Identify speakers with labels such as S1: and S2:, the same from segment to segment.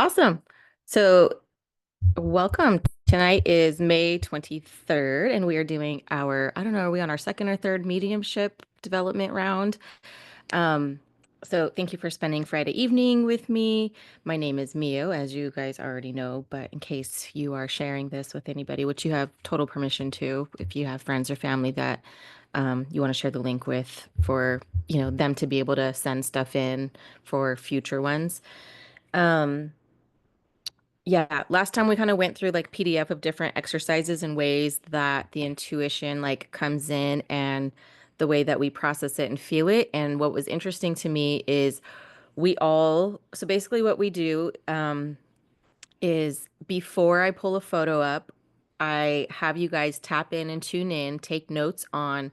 S1: Awesome. So, welcome. Tonight is May 23rd, and we are doing I don't know, are we on our second or third mediumship development round? Um, so thank you for spending Friday evening with me. My name is Mio, as you guys already know, but in case you are sharing this with anybody, which you have total permission to, if you have friends or family that you want to share the link with for, them to be able to send stuff in for future ones. Um, yeah, last time we kind of went through like PDF of different exercises and ways that the intuition like comes in and the way that we process it and feel it. And what was interesting to me is so basically what we do is before I pull a photo up, I have you guys tap in and tune in, take notes on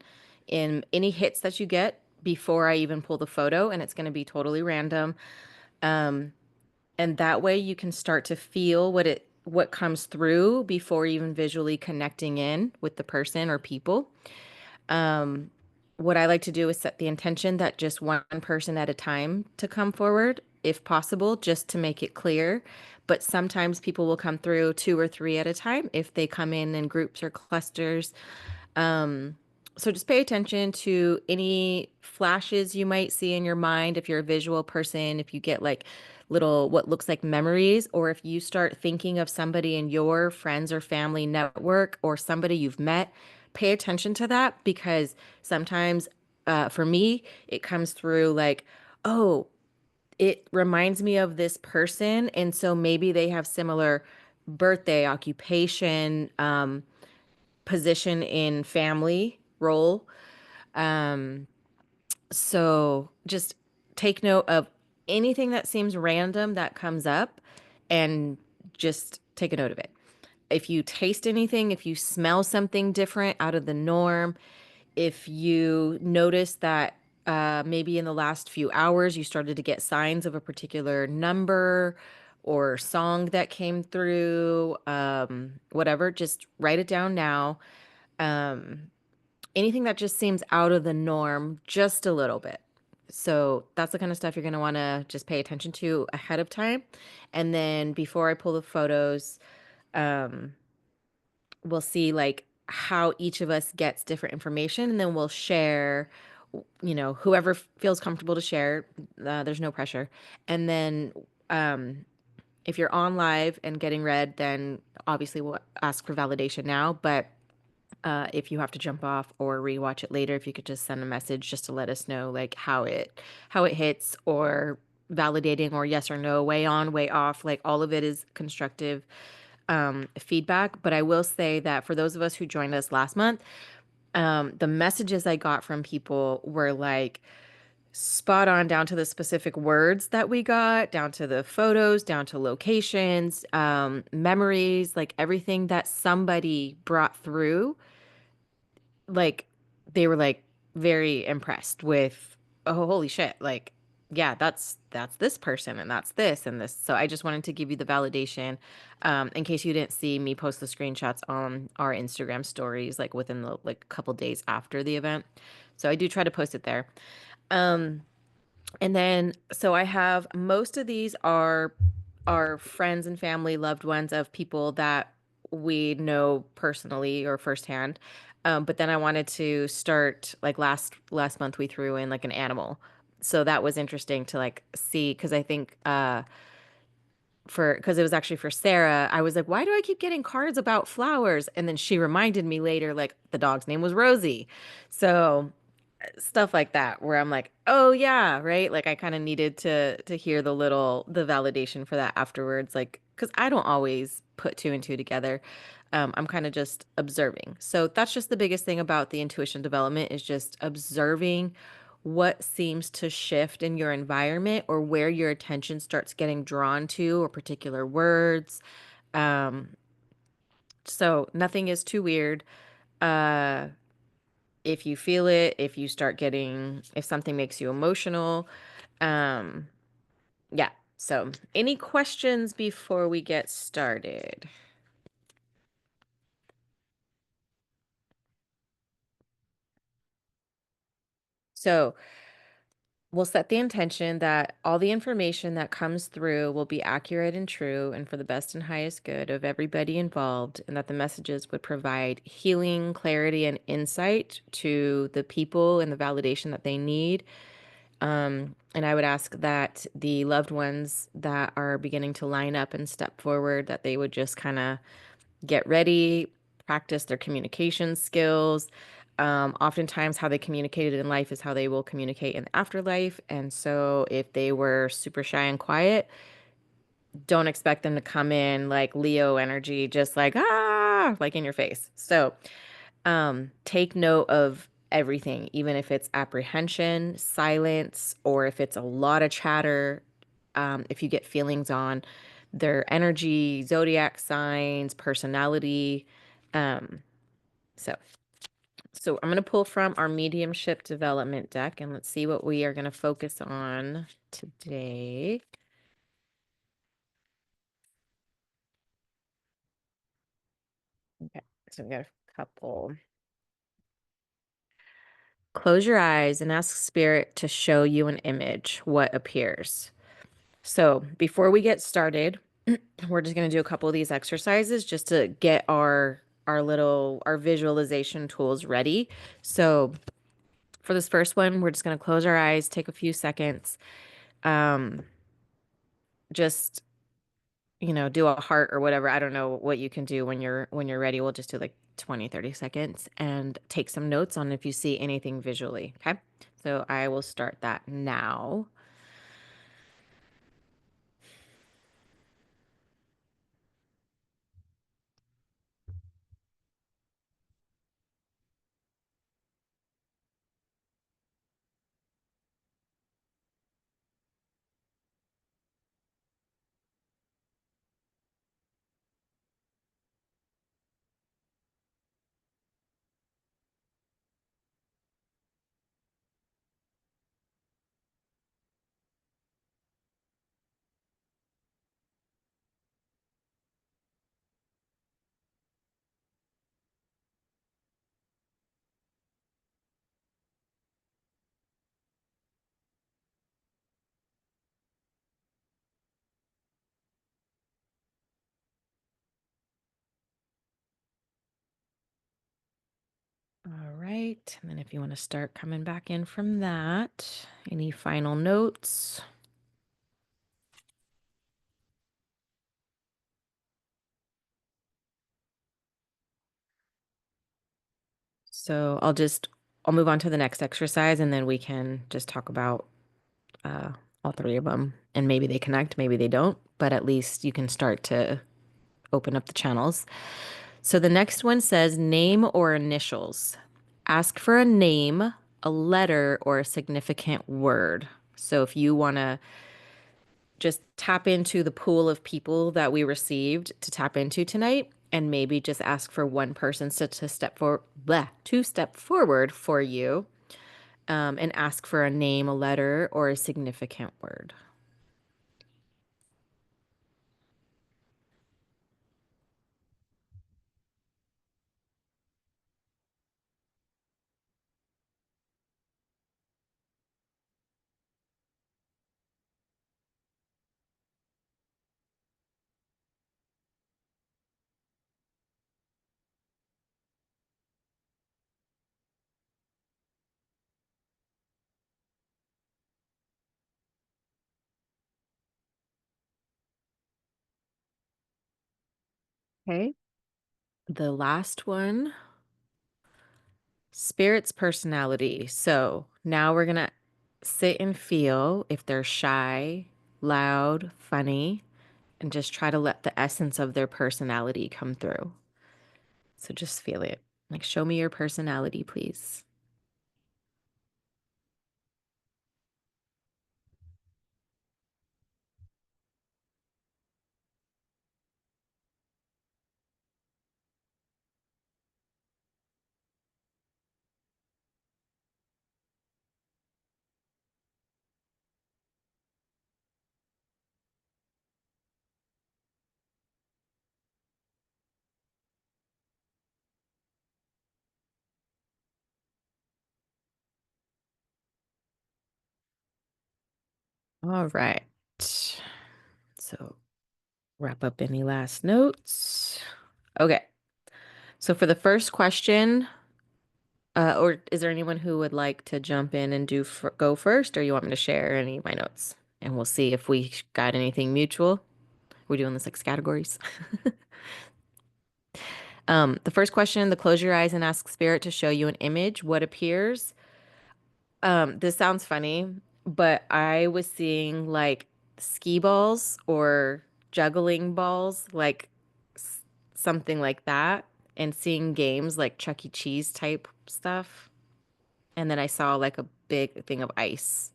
S1: in any hits that you get before I even pull the photo, and it's going to be totally random. Um, and that way you can start to feel what comes through before even visually connecting in with the person or people. Um, what I like to do is set the intention that just one person at a time to come forward, if possible, just to make it clear. But sometimes people will come through two or three at a time if they come in groups or clusters. Um, so just pay attention to any flashes you might see in your mind if you're a visual person, if you get like little what looks like memories, or if you start thinking of somebody in your friends or family network or somebody you've met, pay attention to that because sometimes for me, it comes through like, oh, it reminds me of this person. And so maybe they have similar birthday, occupation, position in family role. Um, so just take note of anything that seems random that comes up and just take a note of it. If you taste anything, if you smell something different out of the norm, if you notice that maybe in the last few hours you started to get signs of a particular number or song that came through, whatever, just write it down now. Um, Anything that just seems out of the norm just a little bit. So that's the kind of stuff you're going to want to just pay attention to ahead of time. And then before I pull the photos, um, we'll see like how each of us gets different information and then we'll share, whoever feels comfortable to share. There's no pressure. And then um, if you're on live and getting read, then obviously we'll ask for validation now. But if you have to jump off or rewatch it later, if you could just send a message just to let us know like how it hits or validating or yes or no, way on, way off, like all of it is constructive feedback. But I will say that for those of us who joined us last month, the messages I got from people were like spot on down to the specific words that we got, down to the photos, down to locations, memories, like everything that somebody brought through like they were like very impressed with, oh holy shit, like yeah, that's this person and that's this and this. So I just wanted to give you the validation in case you didn't see me post the screenshots on our Instagram stories like within the like couple days after the event. So I do try to post it there. um and then, so I have most of these are friends and family, loved ones of people that we know personally or firsthand. But then I wanted to start like last month we threw in like an animal. So that was interesting to like see because I think for because it was actually for Sarah, I was like, why do I keep getting cards about flowers? And then she reminded me later, like the dog's name was Rosie. So stuff like that where I'm like, "Oh yeah, right?" Like I kind of needed to hear the validation for that afterwards like cuz I don't always put two and two together. I'm kind of just observing. So that's just the biggest thing about the intuition development is just observing what seems to shift in your environment or where your attention starts getting drawn to or particular words. Um, so nothing is too weird. Uh, if you feel it, if something makes you emotional. Um, yeah. So, any questions before we get started? So, We'll set the intention that all the information that comes through will be accurate and true and for the best and highest good of everybody involved, and that the messages would provide healing, clarity, and insight to the people and the validation that they need. And I would ask that the loved ones that are beginning to line up and step forward, that they would just kind of get ready, practice their communication skills. Oftentimes, how they communicated in life is how they will communicate in the afterlife. And so, if they were super shy and quiet, don't expect them to come in like Leo energy, just like, like in your face. So, take note of everything, even if it's apprehension, silence, or if it's a lot of chatter. If you get feelings on their energy, zodiac signs, personality. Um, so, so I'm going to pull from our mediumship development deck and let's see what we are going to focus on today. Okay, so we got a couple. Close your eyes and ask spirit to show you an image, what appears. So before we get started, we're just going to do a couple of these exercises just to get our visualization tools ready. So for this first one, we're just going to close our eyes, take a few seconds, um, just do a heart or whatever. I don't know what you can do when you're ready. We'll just do like 20-30 seconds and take some notes on if you see anything visually. Okay. So I will start that now. All right. And then if you want to start coming back in from that, any final notes? So I'll move on to the next exercise and then we can just talk about uh, all three of them. And maybe they connect, maybe they don't, but at least you can start to open up the channels. So the next one says name or initials. Ask for a name, a letter, or a significant word. So if you want to just tap into the pool of people that we received to tap into tonight and maybe just ask for one person to step forward for you, and ask for a name, a letter, or a significant word. Okay. The last one, spirit's personality. So now we're going to sit and feel if they're shy, loud, funny, and just try to let the essence of their personality come through. So just feel it. Like, show me your personality, please. All right. So wrap up any last notes. Okay. So for the first question, or is there anyone who would like to jump in and go first, or you want me to share any of my notes? And we'll see if we got anything mutual. We're doing this like categories. The first question, the close your eyes and ask spirit to show you an image. What appears? This sounds funny, but I was seeing like skee balls or juggling balls, like s- something like that, and seeing games like Chuck E. Cheese type stuff. And then I saw like a big thing of ice.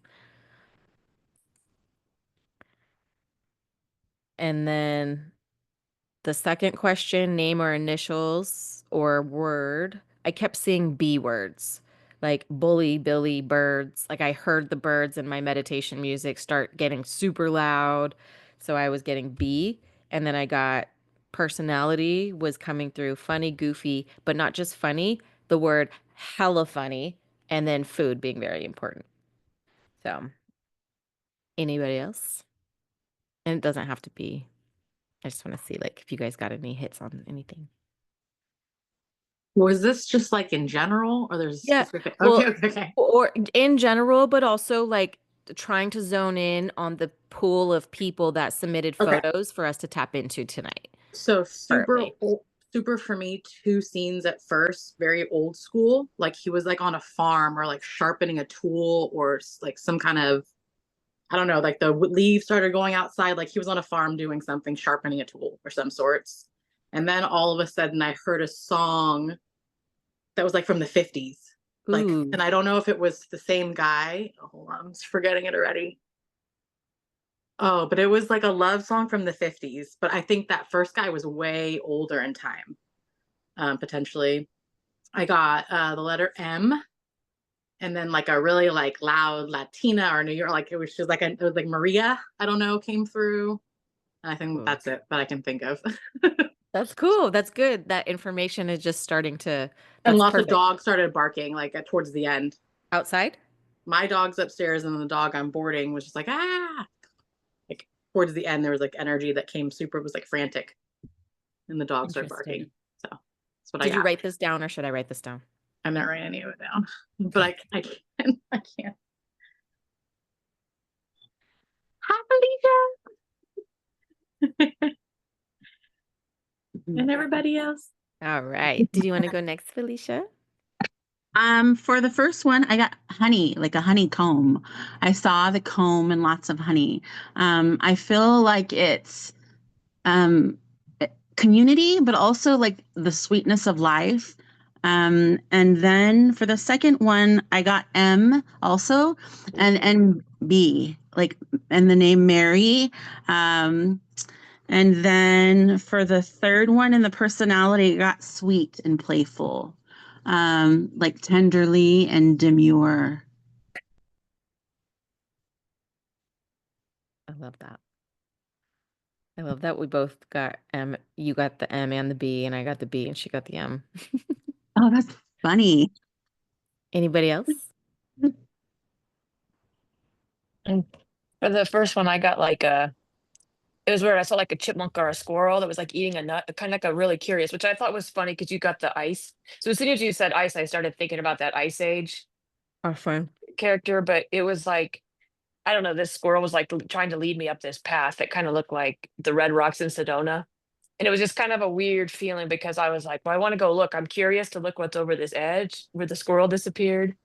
S1: And then the second question, name or initials or word. I kept seeing B words like bully, Billy, birds. Like I heard the birds in my meditation music start getting super loud. So I was getting B. And then I got personality was coming through funny, goofy, but not just funny, the word hella funny. And then food being very important. So anybody else? And it doesn't have to be. I just want to see like if you guys got any hits on anything.
S2: Was this just like in general, or there's a
S1: Yeah.
S2: specific? Okay,
S1: Well,
S2: okay, okay.
S1: or in general, but also like trying to zone in on the pool of people that submitted
S2: Okay.
S1: photos for us to tap into tonight,
S2: So super,
S1: preferably.
S2: super for me. Two scenes at first, very old school. Like he was like on a farm or like sharpening a tool or like some kind of, I don't know, like the leaves started going outside. Like he was on a farm doing something, sharpening a tool or some sorts. And then all of a sudden, I heard a song that was like from the 50s. Like,
S1: Ooh,
S2: and I don't know if it was the same guy. Oh, hold on, I'm forgetting it already. Oh, but it was like a love song from the 50s. But I think that first guy was way older in time, potentially. I got the letter M and then like a really like loud Latina or New York, like it was just like it was like Maria, I don't know, came through. And I think
S1: ooh.
S2: that's it that I can think of.
S1: That's cool. That's good. That information is just starting to,
S2: And
S1: that's
S2: lots of
S1: perfect.
S2: dogs started barking like towards the end.
S1: Outside?
S2: My dog's upstairs and the dog I'm boarding was just like, ah, like towards the end, there was like energy that came super, was like frantic and the dog started
S1: Interesting.
S2: barking. So that's what I
S1: Did you
S2: got.
S1: write this down or should I write this down?
S2: I'm not writing any of it down, but
S1: Okay.
S2: I can't. I can't. Hi, Felicia, and everybody else.
S1: All right. Did you want to go next, Felicia?
S3: For the first one, I got honey, like a honeycomb. I saw the comb and lots of honey. I feel like it's um, community, but also like the sweetness of life. And then for the second one, I got M also, and B, like, and the name Mary. Um, and then for the third one in the personality, it got sweet and playful, like tenderly and demure.
S1: I love that. I love that we both got M. You got the M and the B, and I got the B, and she got the M.
S3: Oh, that's funny.
S1: Anybody else?
S4: And for the first one, I got like it was weird. I saw like a chipmunk or a squirrel that was like eating a nut, kind of like a really curious, which I thought was funny because you got the ice. So as soon as you said ice, I started thinking about that Ice Age
S1: Our fun.
S4: character, but it was like, I don't know, this squirrel was like trying to lead me up this path that kind of looked like the Red Rocks in Sedona. And it was just kind of a weird feeling because I was like, well, I want to go look. I'm curious to look what's over this edge where the squirrel disappeared,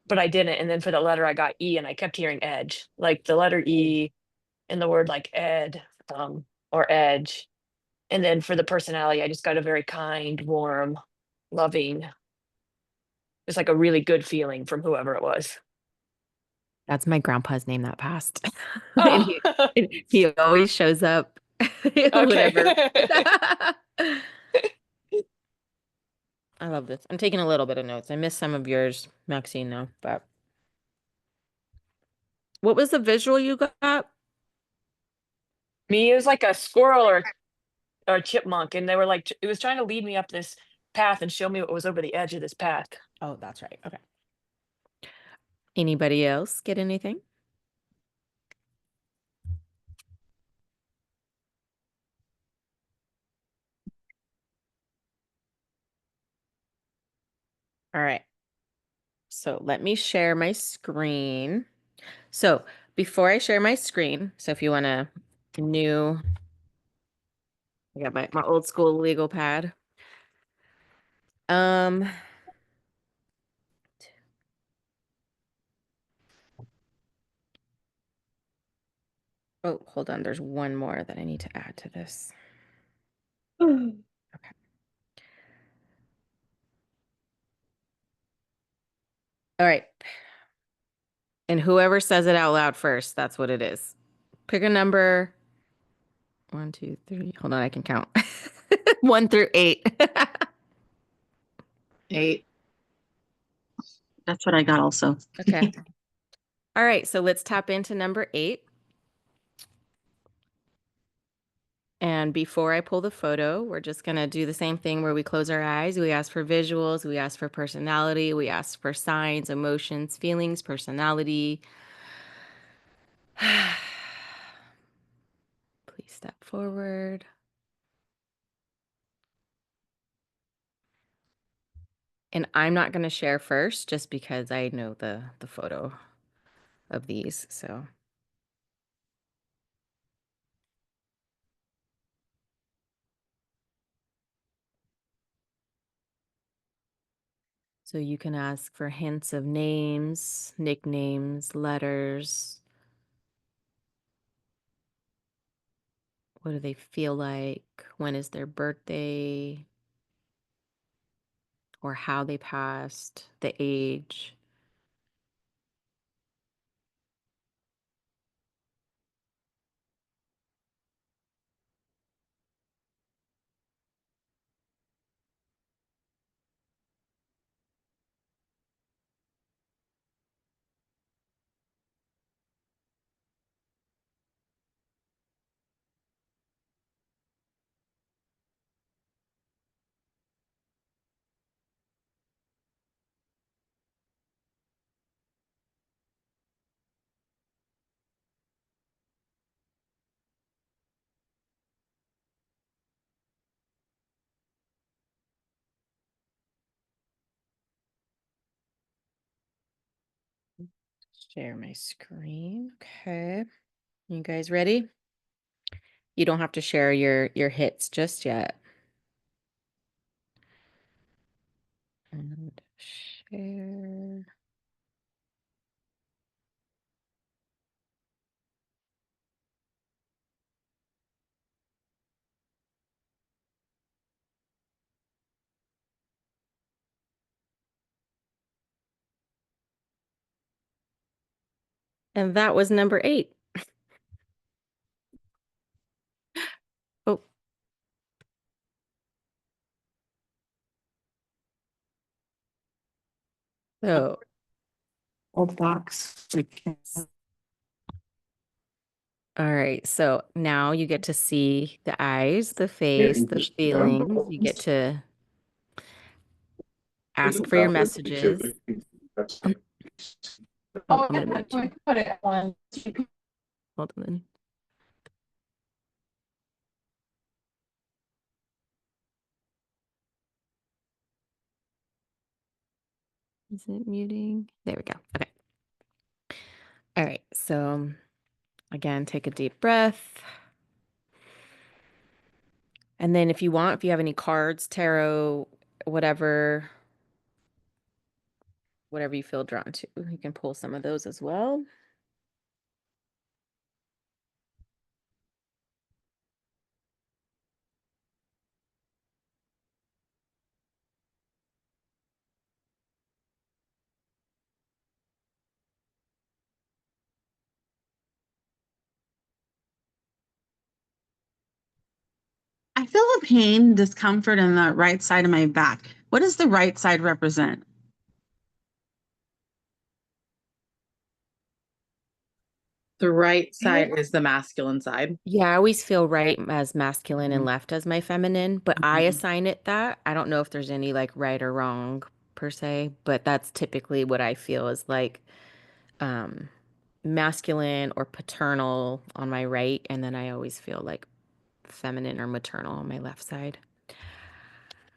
S4: but I didn't. And then for the letter, I got E and I kept hearing edge, like the letter E in the word like ed or edge. And then for the personality, I just got a very kind, warm, loving, it's like a really good feeling from whoever it was.
S1: That's my grandpa's name that passed. And
S4: Oh,
S1: he always shows up whenever.
S4: okay.
S1: I love this. I'm taking a little bit of notes. I missed some of yours, Maxine, though. But what was the visual you got?
S4: Me, it was like a squirrel or a chipmunk, and they were like, it was trying to lead me up this path and show me what was over the edge of this path.
S1: Oh, that's right. Okay. Anybody else get anything? All right. So let me share my screen. So before I share my screen, so if you want a new, I got my old school legal pad. Oh, hold on. There's one more that I need to add to this. Okay. All right. And whoever says it out loud first, that's what it is. Pick a number. 1, 2, 3. Hold on, I can count. 1 through 8.
S2: 8.
S3: That's what I got also.
S1: Okay. All right, so let's tap into number 8. And before I pull the photo, we're just going to do the same thing where we close our eyes. We ask for visuals, we ask for personality, we ask for signs, emotions, feelings, personality. Please step forward. And I'm not going to share first just because I know the photo of these. So you can ask for hints of names, nicknames, letters. What do they feel like? When is their birthday? Or how they passed, the age. Share my screen. Okay. You guys ready? You don't have to share your hits just yet. And share. And that was number 8. Oh, so
S2: Old box.
S1: all right. So now you get to see the eyes, the face, the feelings. You get to ask for your messages. Oh, I'm gonna mute you.
S2: Put it on.
S1: Hold on. Is it muting? There we go. Okay. All right. So again, take a deep breath. And then if you want, if you have any cards, tarot, whatever you feel drawn to, you can pull some of those as well.
S3: I feel a pain, discomfort in the right side of my back. What does the right side represent?
S2: The right side is the masculine side.
S1: Yeah, I always feel right as masculine and
S2: Mhm.
S1: left as my feminine, but I
S2: Mhm.
S1: assign it that. I don't know if there's any like right or wrong per se, but that's typically what I feel is like um masculine or paternal on my right, and then I always feel like feminine or maternal on my left side.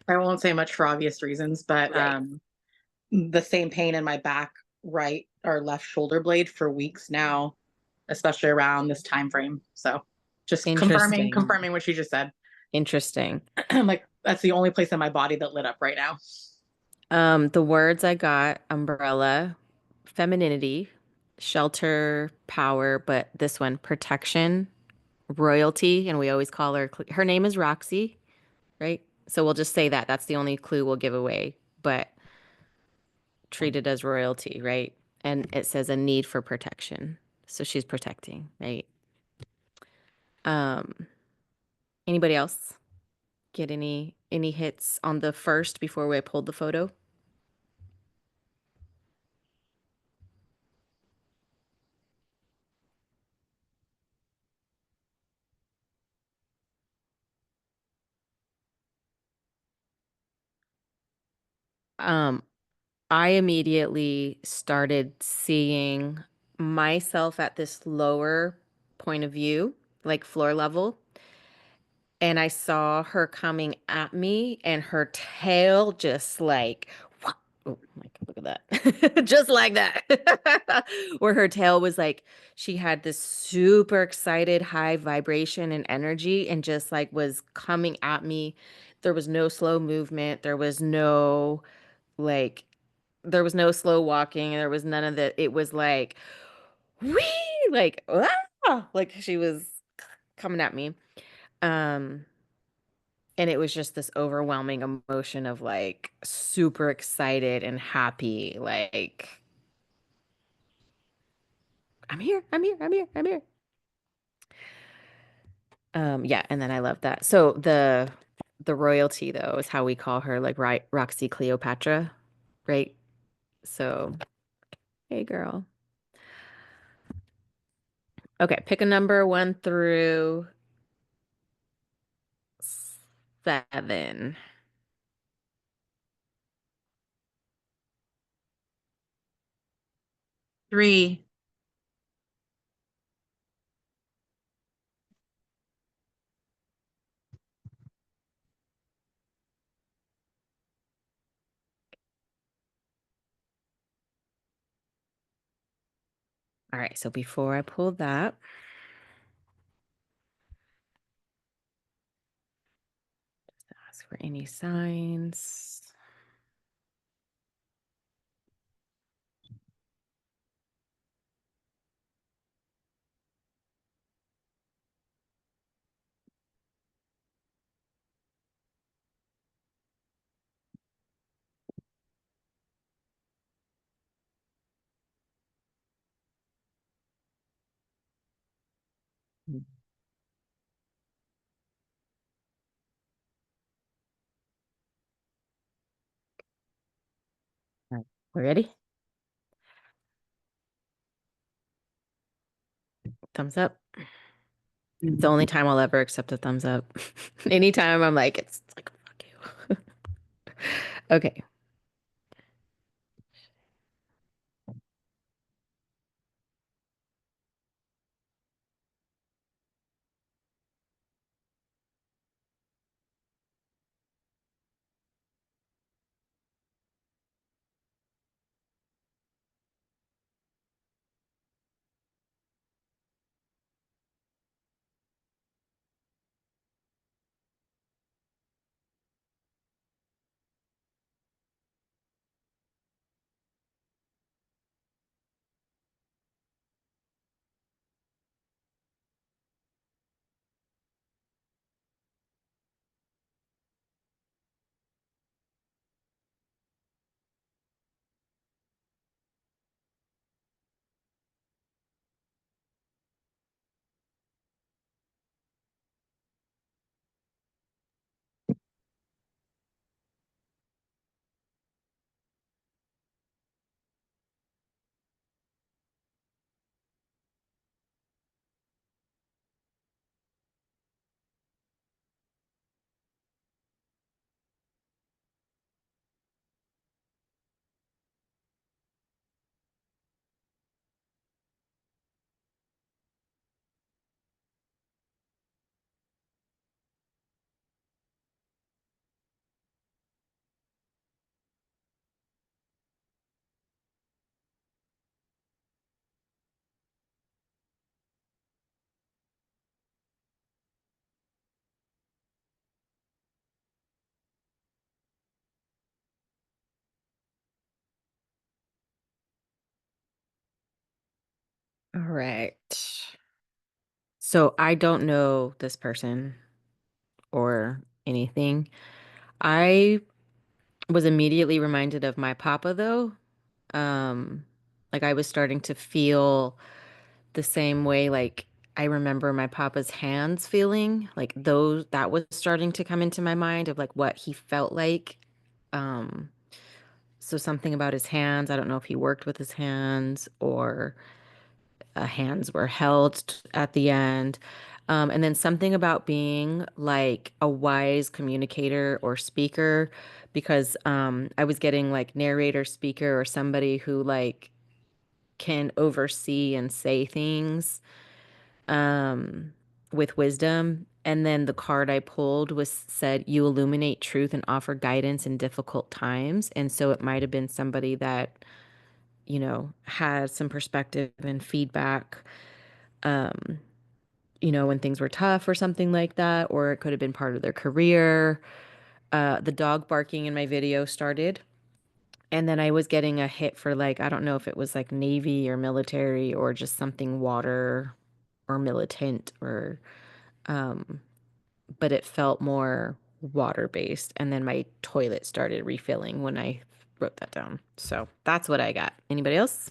S2: I won't say much for obvious reasons, but
S1: Right.
S2: the same pain in my back, right or left shoulder blade for weeks now, especially around this time frame. So just
S1: Interesting.
S2: confirming what she just said.
S1: Interesting.
S2: I'm like, that's the only place in my body that lit up right now.
S1: The words I got, umbrella, femininity, shelter, power, but this one, protection, royalty, and we always call her name is Roxy, right? So we'll just say that. That's the only clue we'll give away, but treated as royalty, right? And it says a need for protection. So she's protecting, right? Um, Anybody else get any hits on the first before I pulled the photo? Um, I immediately started seeing myself at this lower point of view, like floor level. And I saw her coming at me, and her tail just like, oh, like, look at that. Just like that. Where her tail was like, she had this super excited, high vibration and energy, and just like was coming at me. There was no slow movement. Like, there was no slow walking. There was none of that. It was like, wee, like, like she was coming at me. Um, and it was just this overwhelming emotion of like super excited and happy, like, I'm here, I'm here, I'm here, I'm here. Yeah, and then I love that. So the royalty though is how we call her, like, right, Roxy Cleopatra, right? So, hey girl. Okay, pick a number 1 through 7.
S3: 3.
S1: All right, so before I pull that, just ask for any signs. All right, we ready? Thumbs up. It's the only time I'll ever accept a thumbs up. Anytime I'm like, it's like, fuck you. Okay. right. So I don't know this person or anything. I was immediately reminded of my papa though. Um, like I was starting to feel the same way, like I remember my papa's hands feeling, like those that was starting to come into my mind of like what he felt like. Um, so something about his hands, I don't know if he worked with his hands or hands were held at the end. And then something about being like a wise communicator or speaker, because I was getting like narrator, speaker, or somebody who like can oversee and say things um, with wisdom. And then the card I pulled was said, "You illuminate truth and offer guidance in difficult times." And so it might have been somebody that, had some perspective and feedback, um, when things were tough or something like that, or it could have been part of their career. The dog barking in my video started. And then I was getting a hit for like, I don't know if it was like Navy or military or just something water or militant or, um, but it felt more water based. And then my toilet started refilling when I wrote that down. So that's what I got. Anybody else?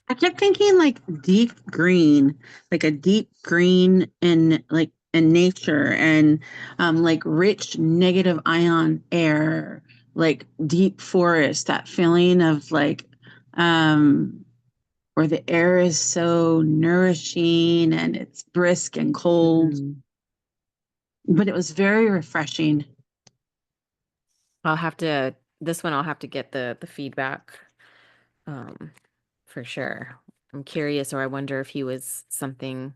S3: I kept thinking like deep green, like a deep green in like in nature and like rich negative ion air, like deep forest, that feeling of like where the air is so nourishing and it's brisk and cold,
S1: Mhm.
S3: but it was very refreshing.
S1: This one I'll have to get the feedback, um, for sure. I'm curious, or I wonder if he was something.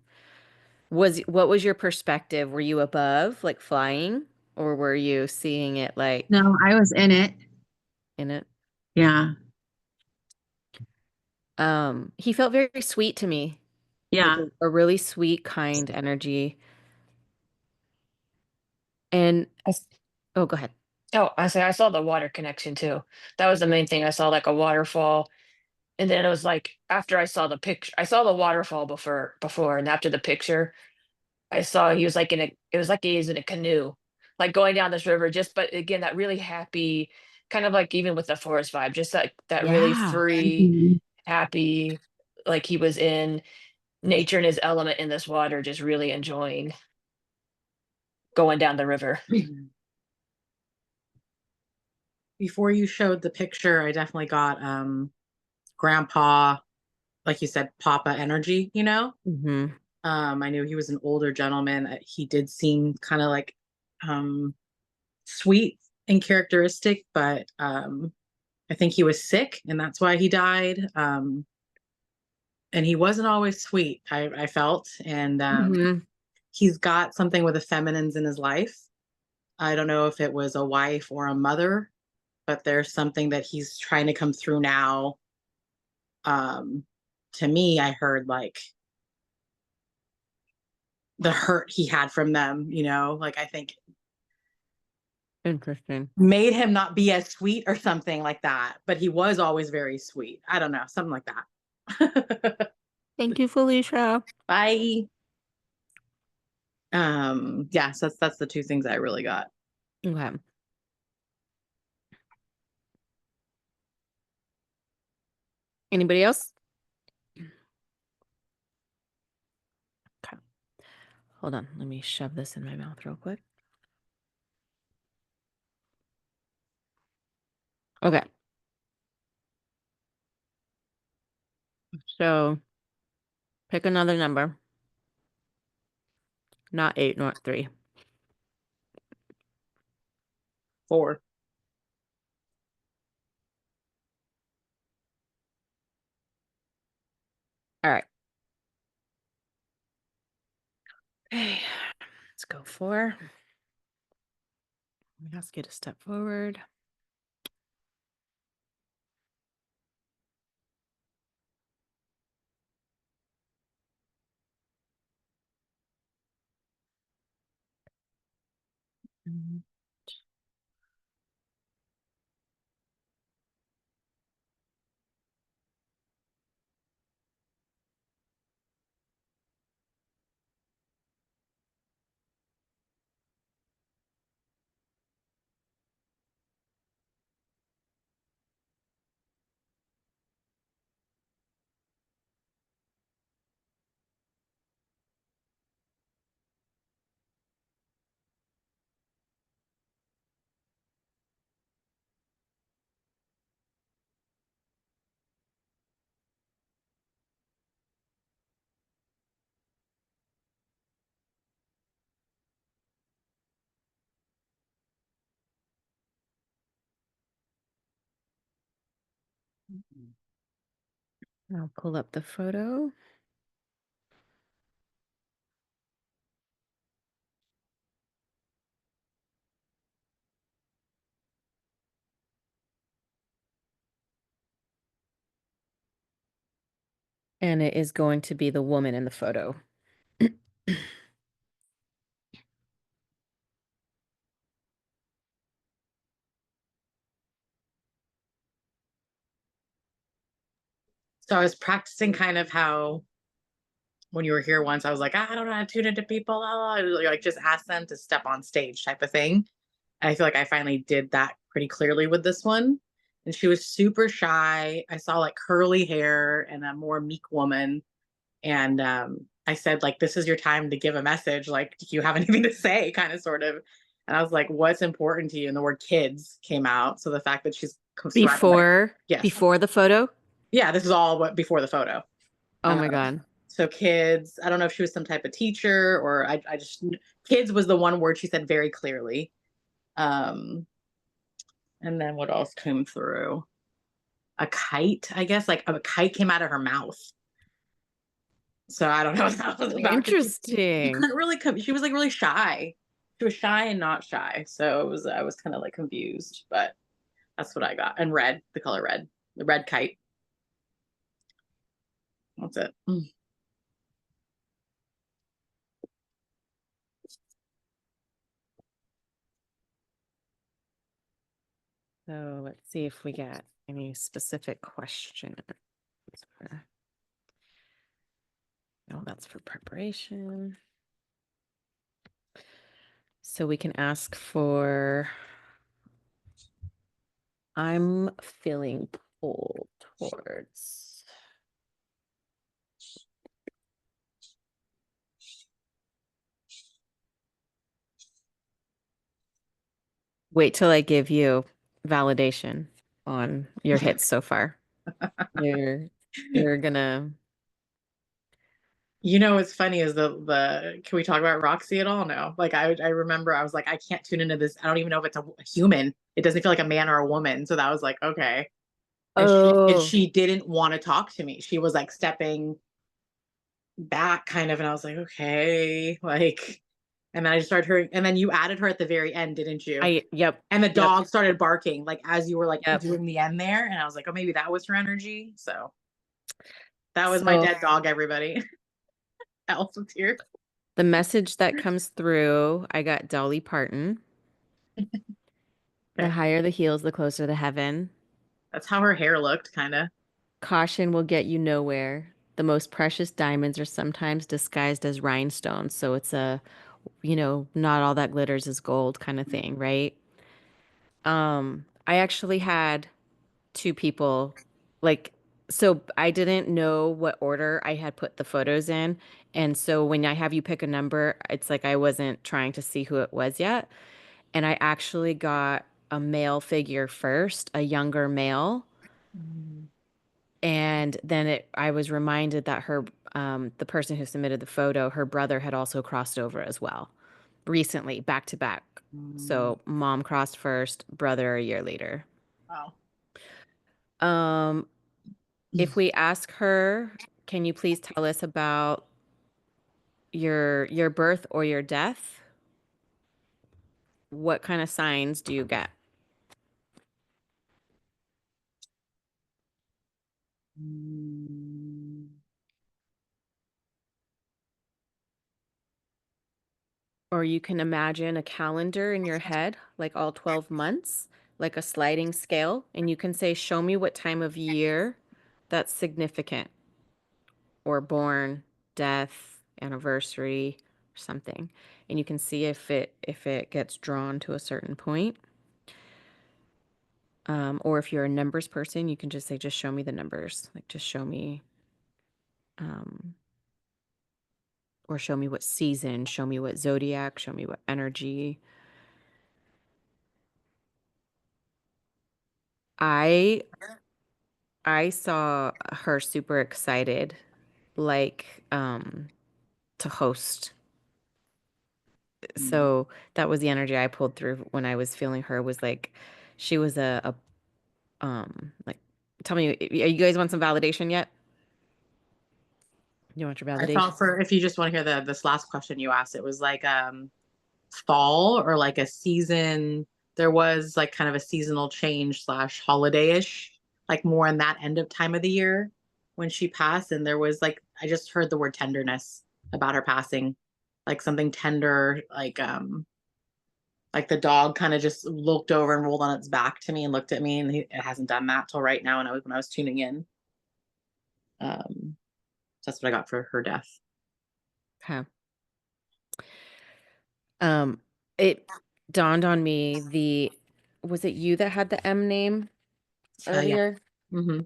S1: What was your perspective? Were you above, like flying, or were you seeing it like
S3: No, I was in it.
S1: in it?
S3: Yeah.
S1: He felt very sweet to me, like
S3: Yeah.
S1: a really sweet, kind energy. And
S4: I s-
S1: oh, go ahead.
S4: oh, I say I saw the water connection too. That was the main thing. I saw like a waterfall. And then it was like after I saw the picture, I saw the waterfall before, and after the picture, I saw he was like in a it was like he was in a canoe, like going down this river, just but again, that really happy, kind of like even with the forest vibe, just that really
S1: Yeah.
S4: free,
S3: Mhm.
S4: happy, like he was in nature and his element in this water, just really enjoying going down the river.
S1: Mhm.
S2: Before you showed the picture, I definitely got grandpa, like you said, papa energy, you know?
S1: Mhm.
S2: I knew he was an older gentleman. He did seem kind of like um sweet and characteristic, but I think he was sick and that's why he died. And he wasn't always sweet, I felt. And
S1: Mhm.
S2: he's got something with the feminines in his life. I don't know if it was a wife or a mother, but there's something that he's trying to come through now. Um, to me, I heard like the hurt he had from them, like I think
S1: Interesting.
S2: made him not be as sweet or something like that. But he was always very sweet. I don't know, something like that.
S1: Thank you, Felicia.
S2: Bye. Yeah, so that's the two things I really got.
S1: Okay. Anybody else? Okay. Hold on. Let me shove this in my mouth real quick. Okay. So pick another number, not eight, not three.
S2: 4.
S1: All right. Okay. Let's go 4. Let me ask you to step forward. Mhm. I'll pull up the photo. And it is going to be the woman in the photo.
S2: So I was practicing kind of how when you were here once, I was like, I don't know how to tune into people. Like just ask them to step on stage type of thing. And I feel like I finally did that pretty clearly with this one. And she was super shy. I saw like curly hair and a more meek woman. And I said, like, this is your time to give a message. Like, do you have anything to say? Kind of sort of. And I was like, what's important to you? And the word kids came out. So the fact that she's surrounded by, yes.
S1: Before the photo?
S2: Yeah, this is all what before the photo.
S1: Oh my God.
S2: So kids, I don't know if she was some type of teacher or I just, kids was the one word she said very clearly. And then what else came through? A kite, I guess, like a kite came out of her mouth. So I don't know what that was about. She
S1: Interesting.
S2: couldn't really come. She was like really shy. She was shy and not shy. So it was, I was kind of like confused, but that's what I got. And red, the color red, the red kite. That's it.
S1: So let's see if we get any specific questions. Oh, that's for preparation. So we can ask for, I'm feeling pulled towards. Wait till I give you validation on your hits so far. You're gonna.
S2: You know, what's funny is can we talk about Roxy at all? No. Like I remember I was like, I can't tune into this. I don't even know if it's a human. It doesn't feel like a man or a woman. So that was like, okay. And
S1: Oh,
S2: she didn't want to talk to me. She was like stepping back kind of, and I was like, okay, like, and then I just started hearing, and then you added her at the very end, didn't you?
S1: yep.
S2: And the
S1: Yep.
S2: dog started barking like as you were like
S1: Yep.
S2: doing the end there, and I was like, oh, maybe that was her energy. So that was my dead dog, everybody. Else was here.
S1: The message that comes through, I got Dolly Parton. The
S2: Okay.
S1: higher the heels, the closer to heaven.
S2: That's how her hair looked, kind of.
S1: Caution will get you nowhere. The most precious diamonds are sometimes disguised as rhinestones. So it's a, not all that glitters is gold kind of thing, right? I actually had two people like, so I didn't know what order I had put the photos in. And so when I have you pick a number, it's like I wasn't trying to see who it was yet. And I actually got a male figure first, a younger male. And then I was reminded that the person who submitted the photo, her brother had also crossed over as well, recently, back to back. So mom crossed first, brother a year later.
S2: Wow.
S1: If we ask her, can you please tell us about your birth or your death? What kind of signs do you get? Or you can imagine a calendar in your head, like all 12 months, like a sliding scale, and you can say, show me what time of year that's significant, or born, death, anniversary, or something. And you can see if it gets drawn to a certain point. Or if you're a numbers person, you can just say, just show me the numbers. Like just show me, or show me what season, show me what zodiac, show me what energy. I I saw her super excited, like to host. So that was the energy I pulled through when I was feeling her was like she was a like tell me, you guys want some validation yet? You want your
S2: I
S1: validation?
S2: thought for if you just want to hear this last question you asked, it was like fall or like a season. There was like kind of a seasonal change slash holiday-ish, like more in that end of time of the year when she passed. And there was like I just heard the word tenderness about her passing, like something tender, like the dog kind of just looked over and rolled on its back to me and looked at me, and it hasn't done that till right now. And when I was tuning in, um, that's what I got for her death.
S1: Okay. Um, it dawned on me was it you that had the M name
S2: Yeah.
S1: earlier?
S2: Mm-hmm.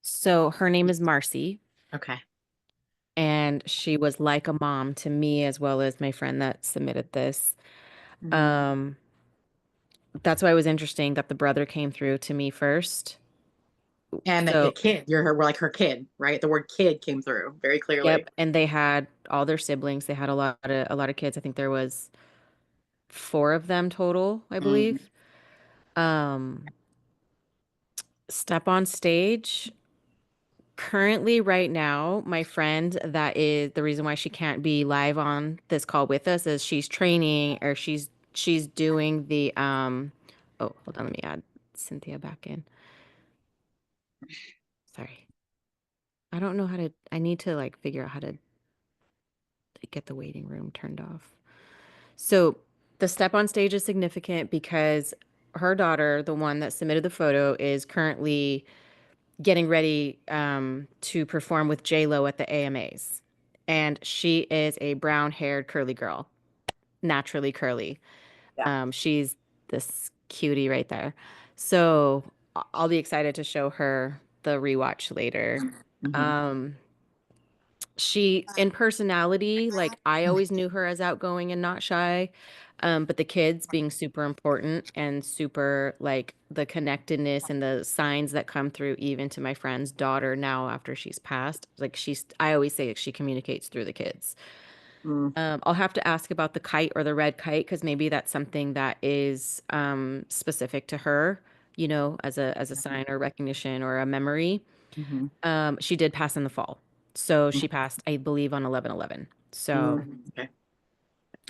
S1: So her name is Marcy,
S2: Okay.
S1: and she was like a mom to me as well as my friend that submitted this.
S2: Mm-hmm.
S1: Um, that's why it was interesting that the brother came through to me first.
S2: And that
S1: So,
S2: your kid, you're her, like her kid, right? The word kid came through very clearly.
S1: yep, and they had all their siblings. They had a lot of kids. I think there was four of them total, I
S2: Mm.
S1: believe. Um, Step on stage. Currently, right now, my friend that is the reason why she can't be live on this call with us is she's training or she's doing the oh, hold on, let me add Cynthia back in. Sorry. I don't know how to I need to like figure out how to get the waiting room turned off. So, the step on stage is significant because her daughter, the one that submitted the photo, is currently getting ready to perform with J Lo at the AMAs. And she is a brown haired curly girl, naturally curly.
S2: Yeah.
S1: She's this cutie right there. So I'll be excited to show her the rewatch later.
S2: Mm-hmm.
S1: Um, she, in personality, like I always knew her as outgoing and not shy. But the kids being super important and super like the connectedness and the signs that come through even to my friend's daughter now after she's passed. Like I always say she communicates through the kids.
S2: Mm.
S1: I'll have to ask about the kite or the red kite because maybe that's something that is specific to her, as a sign or recognition or a memory.
S2: Mm-hmm.
S1: She did pass in the fall. So she passed, I believe, on 11/11. So
S2: Mm. Okay.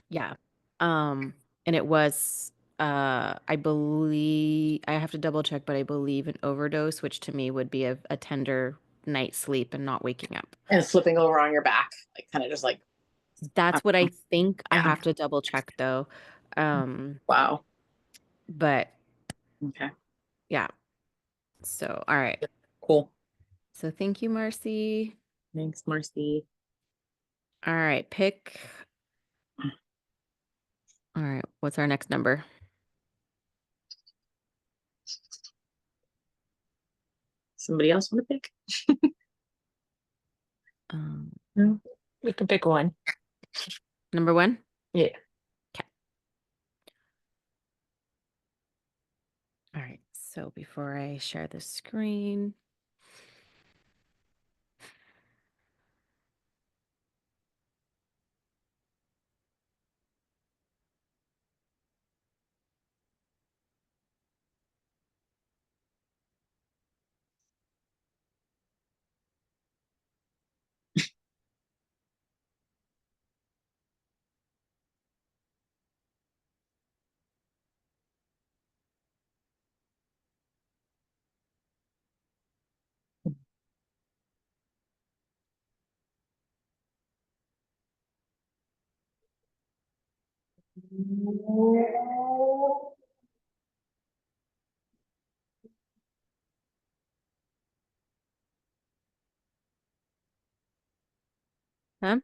S1: yeah. And it was I believe I have to double check, but I believe an overdose, which to me would be a tender night's sleep and not waking up.
S2: And slipping over on your back, like kind of just like,
S1: That's what I think. I
S2: yeah.
S1: have to double check though. Um,
S2: Wow.
S1: but
S2: Okay.
S1: yeah. So all right.
S2: Cool.
S1: So thank you, Marcy.
S2: Thanks, Marcy.
S1: All right, pick. All right, what's our next number?
S2: Somebody else want to pick?
S1: Um,
S2: No.
S4: We can pick one.
S1: Number one?
S4: Yeah.
S1: Okay. All right. So before I share the screen. Huh?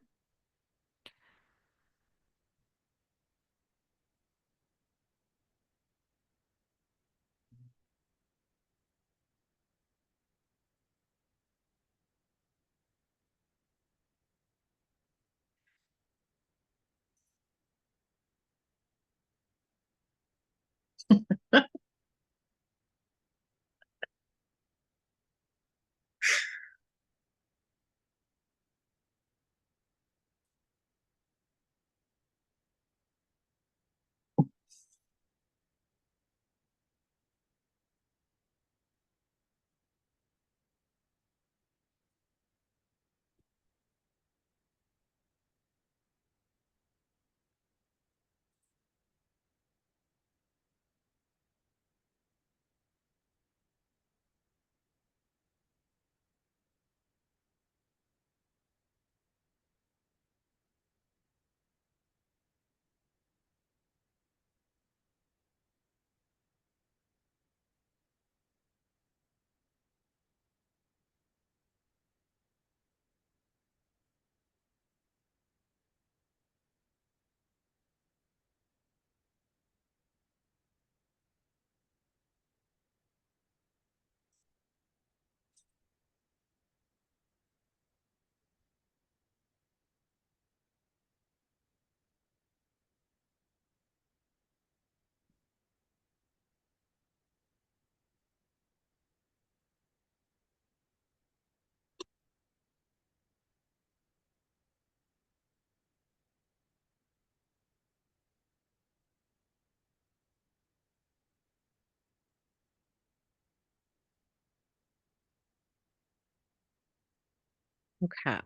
S1: Okay.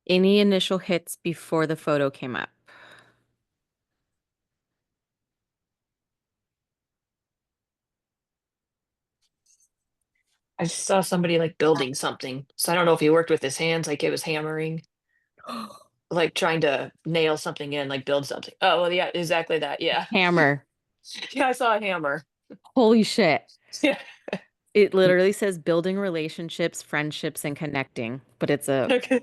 S1: Any initial hits before the photo came up?
S4: I saw somebody like building something. So I don't know if he worked with his hands, like it was hammering, like trying to nail something in, like build something. Oh, well, yeah, exactly that. Yeah.
S1: Hammer.
S4: Yeah, I saw a hammer.
S1: Holy shit.
S4: Yeah.
S1: It literally says building relationships, friendships, and connecting, but
S4: Okay.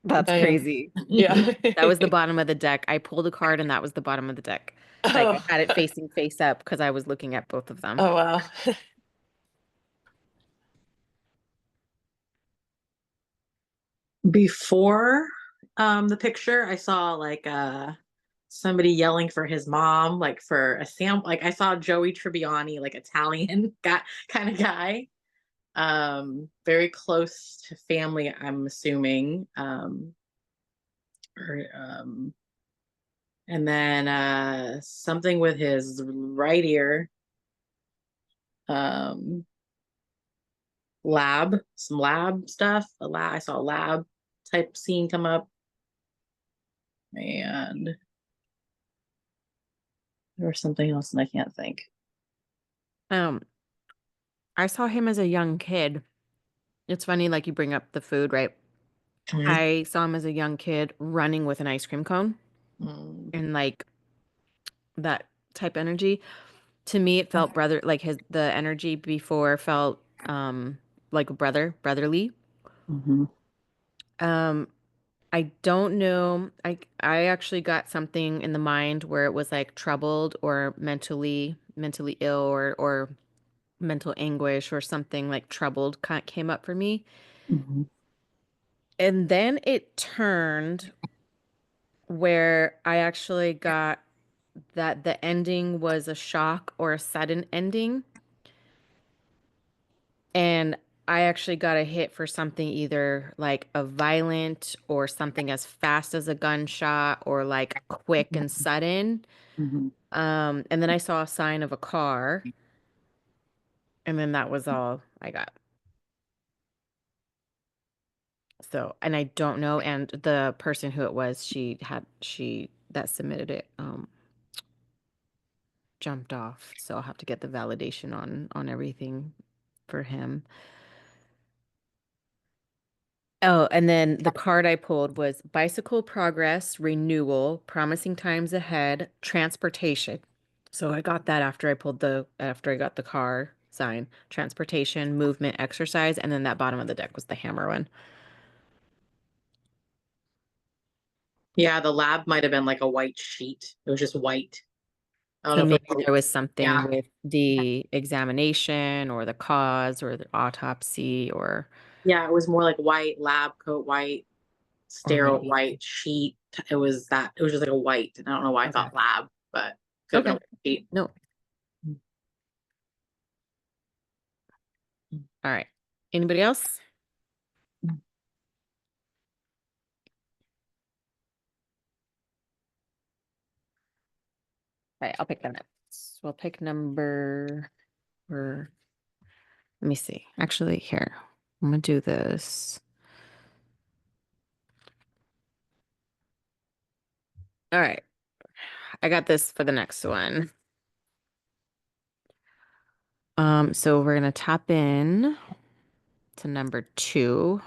S1: that's
S4: Oh, yeah.
S1: crazy.
S4: Yeah.
S1: That was the bottom of the deck. I pulled a card and that was the bottom of the deck. Like I
S4: Oh.
S1: had it facing face up because I was looking at both of them.
S4: Oh, wow.
S2: Before the picture, I saw like somebody yelling for his mom, like for a like I saw Joey Tribbiani, like Italian guy kind of guy. Very close to family, I'm assuming. Or, and then something with his right ear. Um lab, some lab stuff. I saw a lab type scene come up, and there was something else, and I can't think.
S1: Um, I saw him as a young kid. It's funny, like you bring up the food, right?
S2: Mhm.
S1: I saw him as a young kid running with an ice cream cone
S2: Mm.
S1: and like that type energy. To me, it felt brother like the energy before felt like a brotherly.
S2: Mhm.
S1: Um, I don't know. I actually got something in the mind where it was like troubled or mentally ill or mental anguish or something like troubled came up for me.
S2: Mhm.
S1: And then it turned where I actually got that the ending was a shock or a sudden ending. And I actually got a hit for something either like a violent or something as fast as a gunshot or like quick and sudden.
S2: Mhm.
S1: And then I saw a sign of a car, and then that was all I got. So, and I don't know. And the person who it was, she that submitted it, jumped off. So I'll have to get the validation on everything for him. Oh, and then the card I pulled was bicycle progress, renewal, promising times ahead, transportation. So I got that after I got the car sign, transportation, movement, exercise, and then that bottom of the deck was the hammer one.
S2: Yeah, the lab might have been like a white sheet. It was just white. I don't
S1: So
S2: know if it
S1: maybe
S2: was,
S1: there was something
S2: yeah.
S1: with the examination or the cause or the autopsy
S2: Yeah, it was more like white, lab coat white,
S1: or
S2: sterile
S1: maybe.
S2: white sheet. It was that. It was just like a white. And I don't know why I
S1: Okay.
S2: thought lab, but could have been
S1: Okay.
S2: a white sheet.
S1: No. All right. Anybody else? All right, I'll pick the next. We'll pick number or let me see. Actually, here. I'm gonna do this. All right. I got this for the next one. So we're gonna tap in to number 2.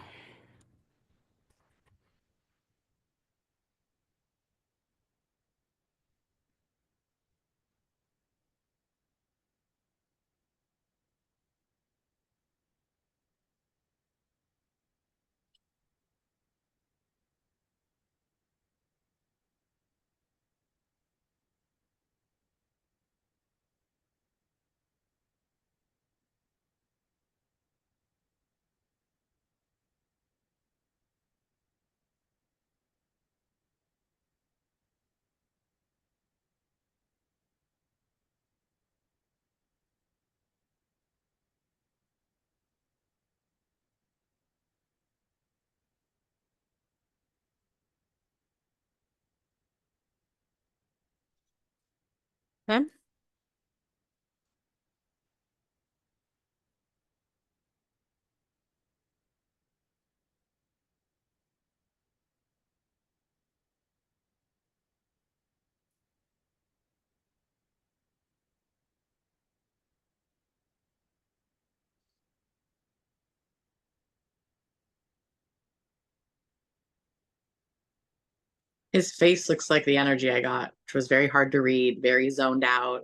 S1: Okay.
S2: His face looks like the energy I got, which was very hard to read, very zoned out,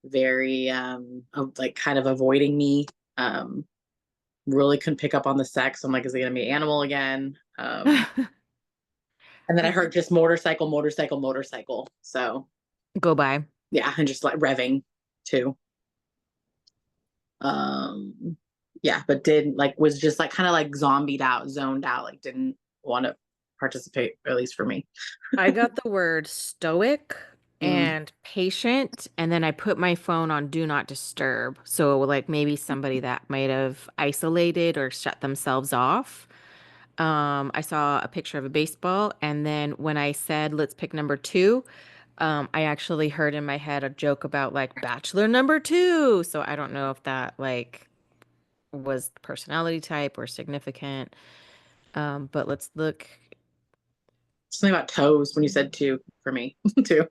S2: very like kind of avoiding me. Um, really couldn't pick up on the sex. I'm like, is it gonna be animal again? And then I heard just motorcycle, motorcycle, motorcycle. So
S1: Go by.
S2: yeah, and just like revving too. Yeah, but did like was just like kind of like zombied out, zoned out, like didn't want to participate, at least for me.
S1: I got the word stoic
S2: Mm.
S1: and patient, and then I put my phone on do not disturb. So, like maybe somebody that might have isolated or shut themselves off. I saw a picture of a baseball, and then when I said, let's pick number two, I actually heard in my head a joke about like bachelor number two. So I don't know if that like was personality type or significant. But let's look.
S2: Something about toes when you said two for me too.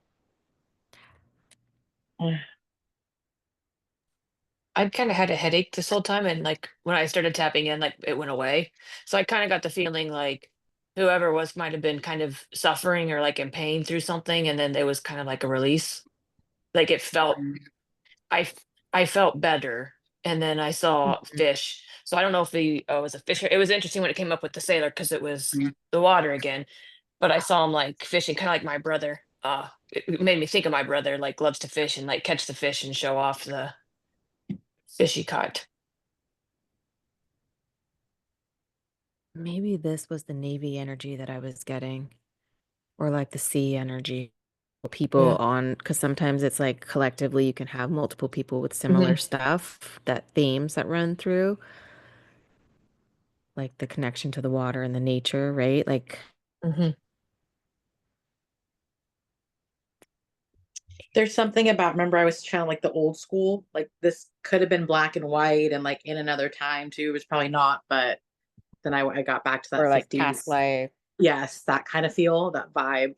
S4: I'd kind of had a headache this whole time, and like when I started tapping in, like it went away. So I kind of got the feeling like whoever was might have been kind of suffering or like in pain through something, and then there was kind of like a release. Like it felt I f- I felt better, and then I saw fish. So I don't know if the it was a fish. It was interesting when it came up with the sailor because it was the water again. But I saw him like fishing, kind of like my brother. It made me think of my brother, like loves to fish and like catch the fish and show off the fish he caught.
S1: Maybe this was the Navy energy that I was getting, or like the sea energy. People
S4: Yeah.
S1: on, because sometimes it's like collectively you can have multiple people with similar
S4: Hmm.
S1: stuff, that themes that run through, like the connection to the water and the nature, right? Like,
S4: Hmm.
S2: There's something about, remember I was trying like the old school, like this could have been black and white and like in another time too. It was probably not, but then I got back to
S1: or
S2: that
S1: like past
S2: 50s.
S1: life.
S2: Yes, that kind of feel, that vibe.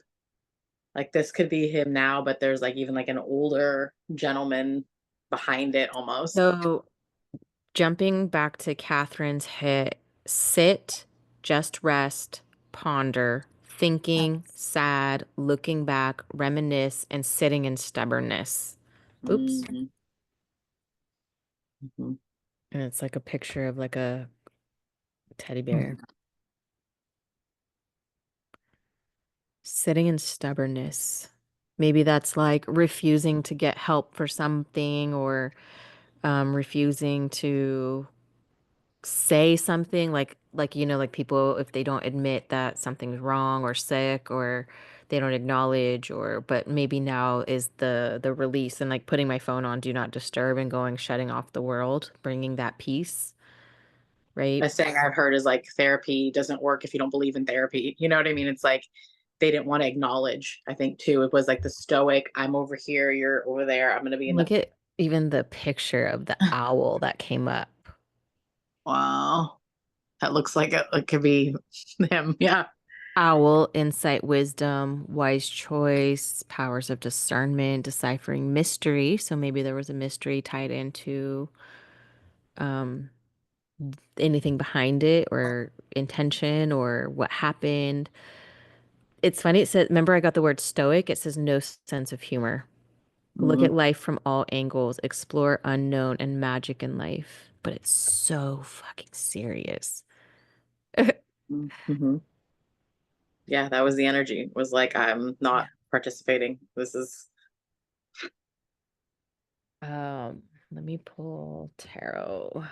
S2: Like this could be him now, but there's like even like an older gentleman behind it almost.
S1: So jumping back to Catherine's hit, sit, just rest, ponder, thinking, sad, looking back, reminisce, and sitting in stubbornness. Oops.
S2: Mm-hmm. Mm-hmm.
S1: And it's like a picture of like a teddy bear. Sitting in stubbornness. Maybe that's like refusing to get help for something or refusing to say something like like people if they don't admit that something's wrong or sick or they don't acknowledge or but maybe now is the release and like putting my phone on do not disturb and going shutting off the world, bringing that peace, right?
S2: A saying I've heard is like therapy doesn't work if you don't believe in therapy. You know what I mean? It's like they didn't want to acknowledge, I think too. It was like the stoic, I'm over here, you're over there, I'm gonna be in the
S1: Look at even the picture of the owl that came up.
S2: wow. That looks like it could be him. Yeah.
S1: Owl, insight, wisdom, wise choice, powers of discernment, deciphering mystery. So maybe there was a mystery tied into um, anything behind it or intention or what happened. It's funny. It said, remember, I got the word stoic. It says no sense of humor. Look at
S2: Mm-hmm.
S1: life from all angles, explore unknown and magic in life. But it's so fucking serious.
S2: Mm-hmm. Yeah, that was the energy. It was like I'm
S1: Yeah.
S2: not participating. This is
S1: Let me pull tarot.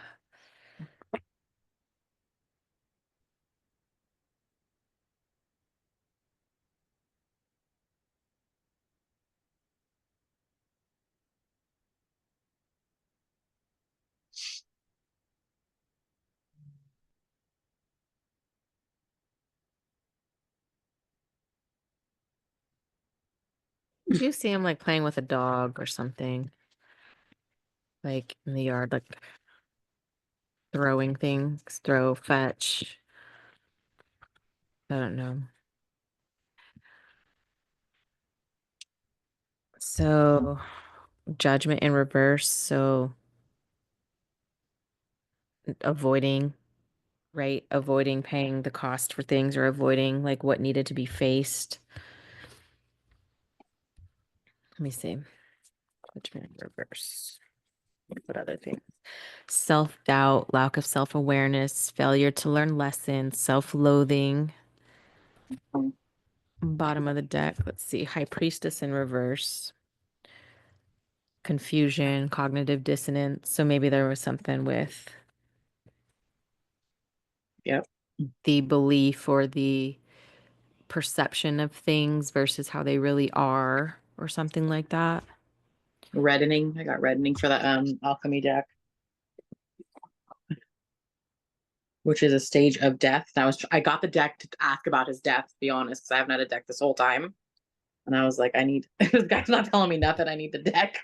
S1: Do you see him like playing with a dog or something? Like in the yard, like throwing things, throw, fetch. I don't know. So, judgment in reverse. So, avoiding, right? Avoiding paying the cost for things or avoiding like what needed to be faced. Let me see. Which one reverse? What other things? Self-doubt, lack of self-awareness, failure to learn lessons, self-loathing. Bottom of the deck. Let's see. High Priestess in reverse. Confusion, cognitive dissonance. So maybe there was something with
S2: Yep.
S1: the belief or the perception of things versus how they really are, or something like that.
S2: Reddening. I got reddening for the alchemy deck, which is a stage of death. And I got the deck to ask about his death, to be honest, because I haven't had a deck this whole time. And I was like, I need this guy's not telling me nothing. I need the deck.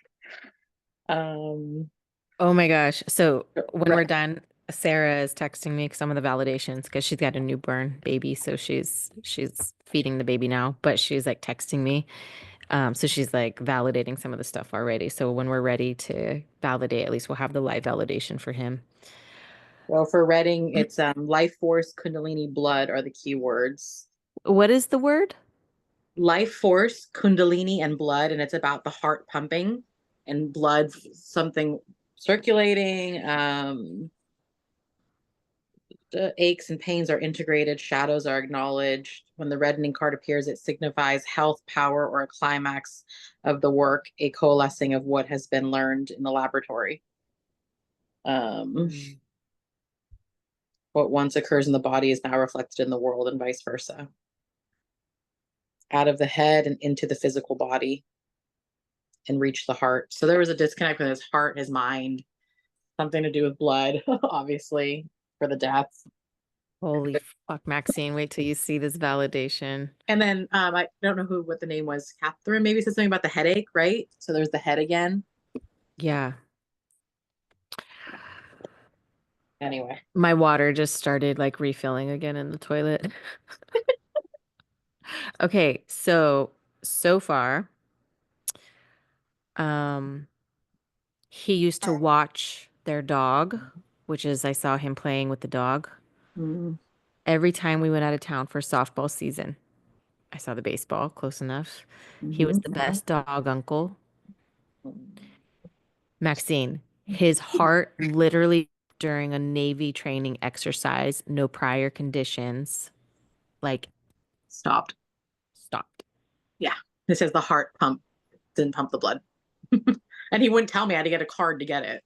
S1: Oh my gosh. So when we're done, Sarah is texting me some of the validations because she's got a newborn baby. So she's feeding the baby now, but she's like texting me. So she's like validating some of the stuff already. So when we're ready to validate, at least we'll have the live validation for him.
S2: Well, for Reading, it's life force, Kundalini, blood are the keywords.
S1: What is the word?
S2: Life force, Kundalini, and blood, and it's about the heart pumping and blood, something circulating. The aches and pains are integrated, shadows are acknowledged. When the reddening card appears, it signifies health, power, or a climax of the work, a coalescing of what has been learned in the laboratory. What once occurs in the body is now reflected in the world, and vice versa. Out of the head and into the physical body and reach the heart. So there was a disconnect with his heart, his mind, something to do with blood, obviously, for the death.
S1: Holy fuck, Maxine, wait till you see this validation.
S2: And then I don't know what the name was. Catherine maybe said something about the headache, right? So there's the head again.
S1: Yeah.
S2: Anyway.
S1: My water just started like refilling again in the toilet. Okay, so far, he used to watch their dog, which is I saw him playing with the dog every time we went out of town for softball season. I saw the baseball close enough. He was the best dog uncle. Maxine, his heart literally during a Navy training exercise, no prior conditions, like
S2: Stopped. Yeah. It says the heart pump didn't pump the blood. And he wouldn't tell me. I had to get a card to get it.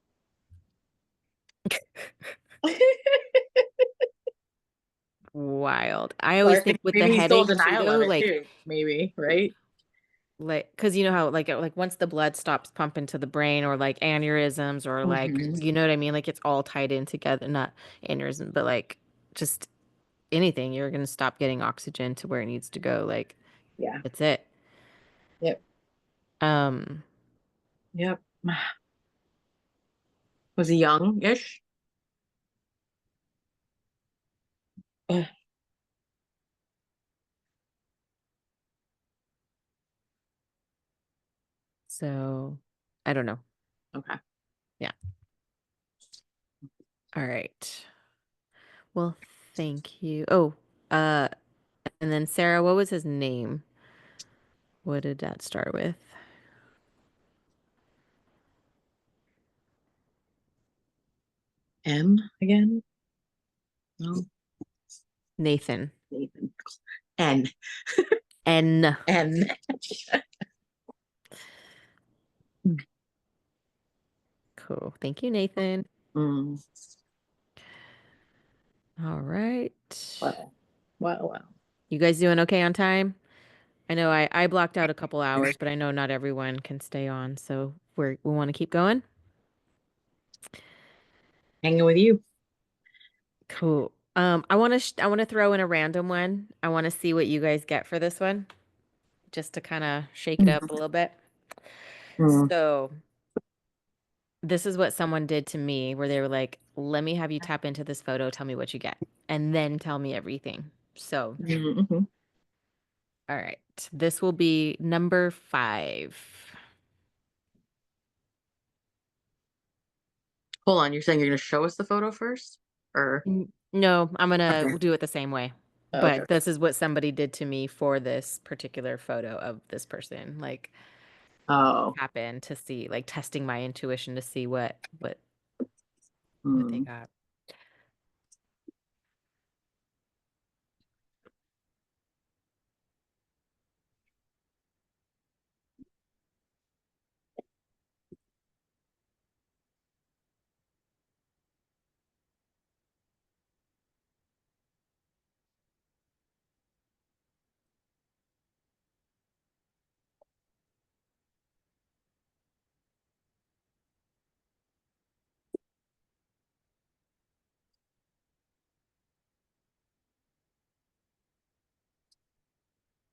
S1: Wild. I always think with the
S2: maybe he's still in
S1: headache too,
S2: denial
S1: though,
S2: of it
S1: like,
S2: too. Maybe, right?
S1: because you know how like once the blood stops pumping to the brain or like aneurysms or like you know what I mean, like it's all tied in together. Not aneurysm, but like just anything. You're gonna stop getting oxygen to where it needs to go. Like,
S2: Yeah.
S1: that's it.
S2: Yep. Yep. Was he young-ish?
S1: So I don't know.
S2: Okay.
S1: Yeah. All right. Well, thank you. Oh, and then Sarah, what was his name? What did that start with?
S2: M again? No.
S1: Nathan.
S2: N.
S1: N.
S2: N.
S1: Cool. Thank you, Nathan.
S2: Mm.
S1: All right.
S2: Well.
S1: You guys doing okay on time? I know I blocked out a couple hours, but I know not everyone can stay on, so we want to keep going.
S2: Hanging with you.
S1: Cool. I want to throw in a random one. I want to see what you guys get for this one, just to kind of shake it up a little bit. So this is what someone did to me, where they were like, "Let me have you tap into this photo, tell me what you get, and then tell me everything." So, all right, this will be number 5.
S2: Hold on, you're saying you're going to show us the photo first? Or
S1: No, I'm gonna
S2: okay.
S1: do it the same way.
S2: Oh,
S1: But
S2: okay.
S1: this is what somebody did to me for this particular photo of this person. Like,
S2: Oh.
S1: happen to see, like testing my intuition to see what they
S2: Hmm.
S1: got.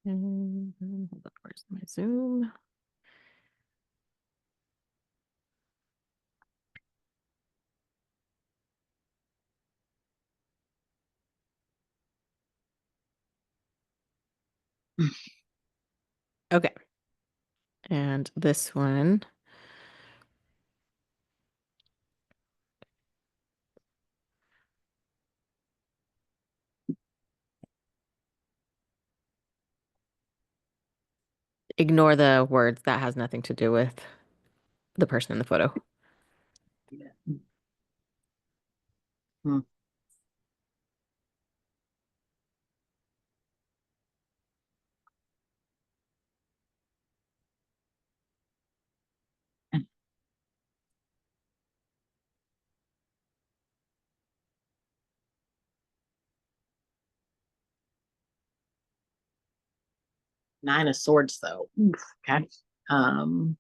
S1: Hold on, where's my Zoom? Okay. And this one, ignore the words. That has nothing to do with the person in the photo.
S2: Yeah. Hmm. Nine of Swords, though. Oof, okay. Um,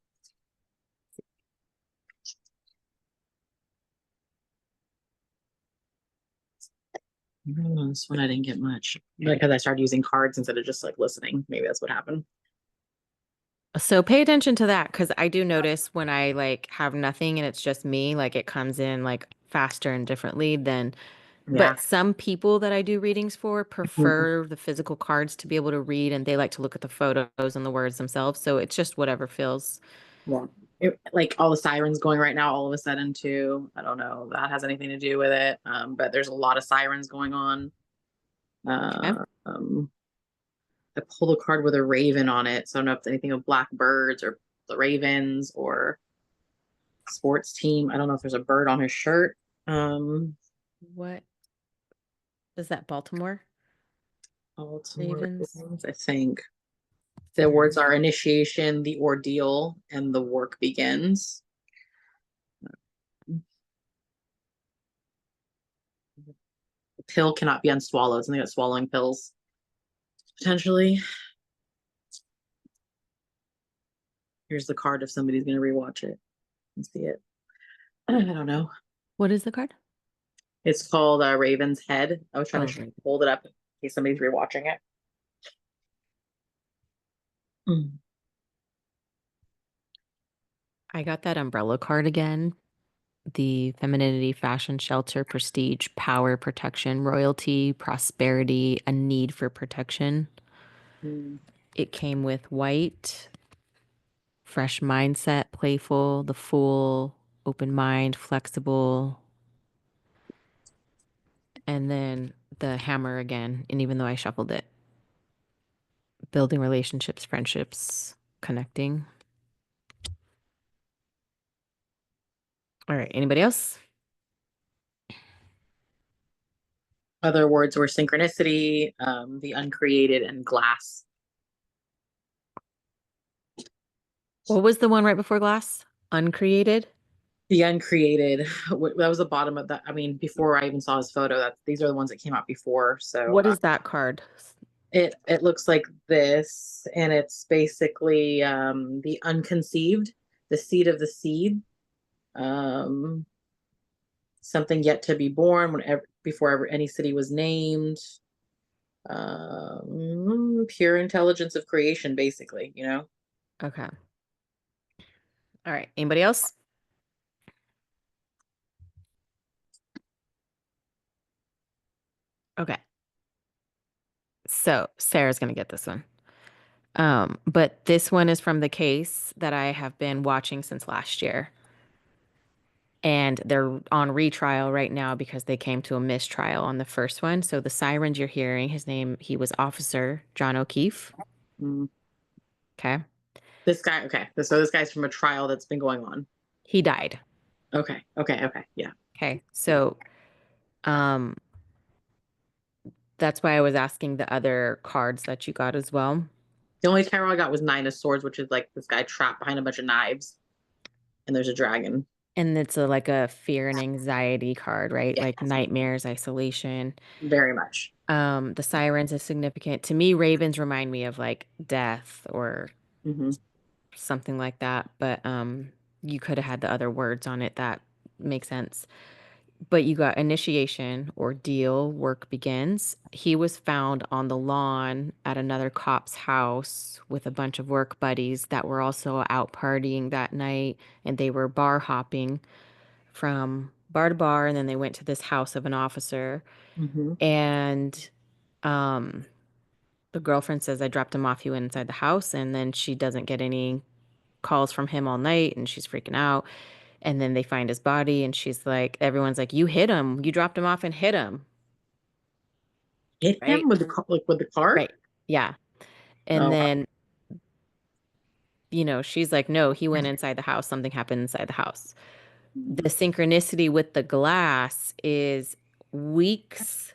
S2: this one I didn't get much because I started using cards instead of just like listening. Maybe that's what happened.
S1: So pay attention to that because I do notice when I like have nothing and it's just me, like it comes in like faster and differently than,
S2: Yeah.
S1: but some people that I do readings for
S2: Mhm.
S1: prefer the physical cards to be able to read and they like to look at the photos and the words themselves. So it's just whatever feels.
S2: Yeah. Like all the sirens going right now, all of a sudden too. I don't know if that has anything to do with it. But there's a lot of sirens going on.
S1: Okay.
S2: Um, I pulled a card with a raven on it, so I don't know if it's anything with black birds or the ravens or sports team. I don't know if there's a bird on his shirt. Um,
S1: What is that? Baltimore
S2: Baltimore
S1: Ravens?
S2: Ravens, I think. The words are initiation, the ordeal, and the work begins. The pill cannot be unswallowed. Something about swallowing pills, potentially. Here's the card if somebody's going to rewatch it and see it. I don't know.
S1: What is the card?
S2: It's called Raven's Head. I was trying
S1: Oh,
S2: to
S1: right.
S2: hold it up in case somebody's rewatching it. Mm.
S1: I got that umbrella card again. The femininity, fashion, shelter, prestige, power, protection, royalty, prosperity, a need for protection.
S2: Mm.
S1: It came with white, fresh mindset, playful, the fool, open mind, flexible, and then the hammer again. And even though I shuffled it, building relationships, friendships, connecting. All right. Anybody else?
S2: Other words were synchronicity, the uncreated, and glass.
S1: What was the one right before glass? Uncreated?
S2: The uncreated, that was the bottom of that. I mean, before I even saw his photo, that these are the ones that came out before. So
S1: What is that card?
S2: it looks like this, and it's basically the unconceived, the seed of the seed, um, something yet to be born. Whenever before ever any city was named, pure intelligence of creation, basically. You know.
S1: Okay. All right. Anybody else? Okay. So Sarah's gonna get this one. But this one is from the case that I have been watching since last year. And they're on retrial right now because they came to a mistrial on the first one. So the sirens you're hearing, his name, he was Officer John O'Keefe.
S2: Mm.
S1: Okay.
S2: This guy, okay. So this guy's from a trial that's been going on.
S1: He died.
S2: Okay. Yeah.
S1: Okay. So, um, that's why I was asking the other cards that you got as well.
S2: The only tarot I got was Nine of Swords, which is like this guy trapped behind a bunch of knives, and there's a dragon.
S1: And it's like a fear and anxiety card, right?
S2: Yeah,
S1: Like nightmares, isolation.
S2: very much.
S1: The sirens is significant. To me, ravens remind me of like death or
S2: Hmm.
S1: something like that. But you could have had the other words on it that make sense. But you got initiation, ordeal, work begins. He was found on the lawn at another cop's house with a bunch of work buddies that were also out partying that night, and they were bar hopping from bar to bar, and then they went to this house of an officer.
S2: Hmm.
S1: And um, the girlfriend says, I dropped him off. He went inside the house, and then she doesn't get any calls from him all night, and she's freaking out. And then they find his body, and she's like, everyone's like, you hit him. You dropped him off and hit him.
S2: Hit
S1: Right?
S2: him with with the cart.
S1: Right. Yeah. And
S2: Oh, wow.
S1: then, she's like, no, he went inside the house. Something happened inside the house. The synchronicity with the glass is weeks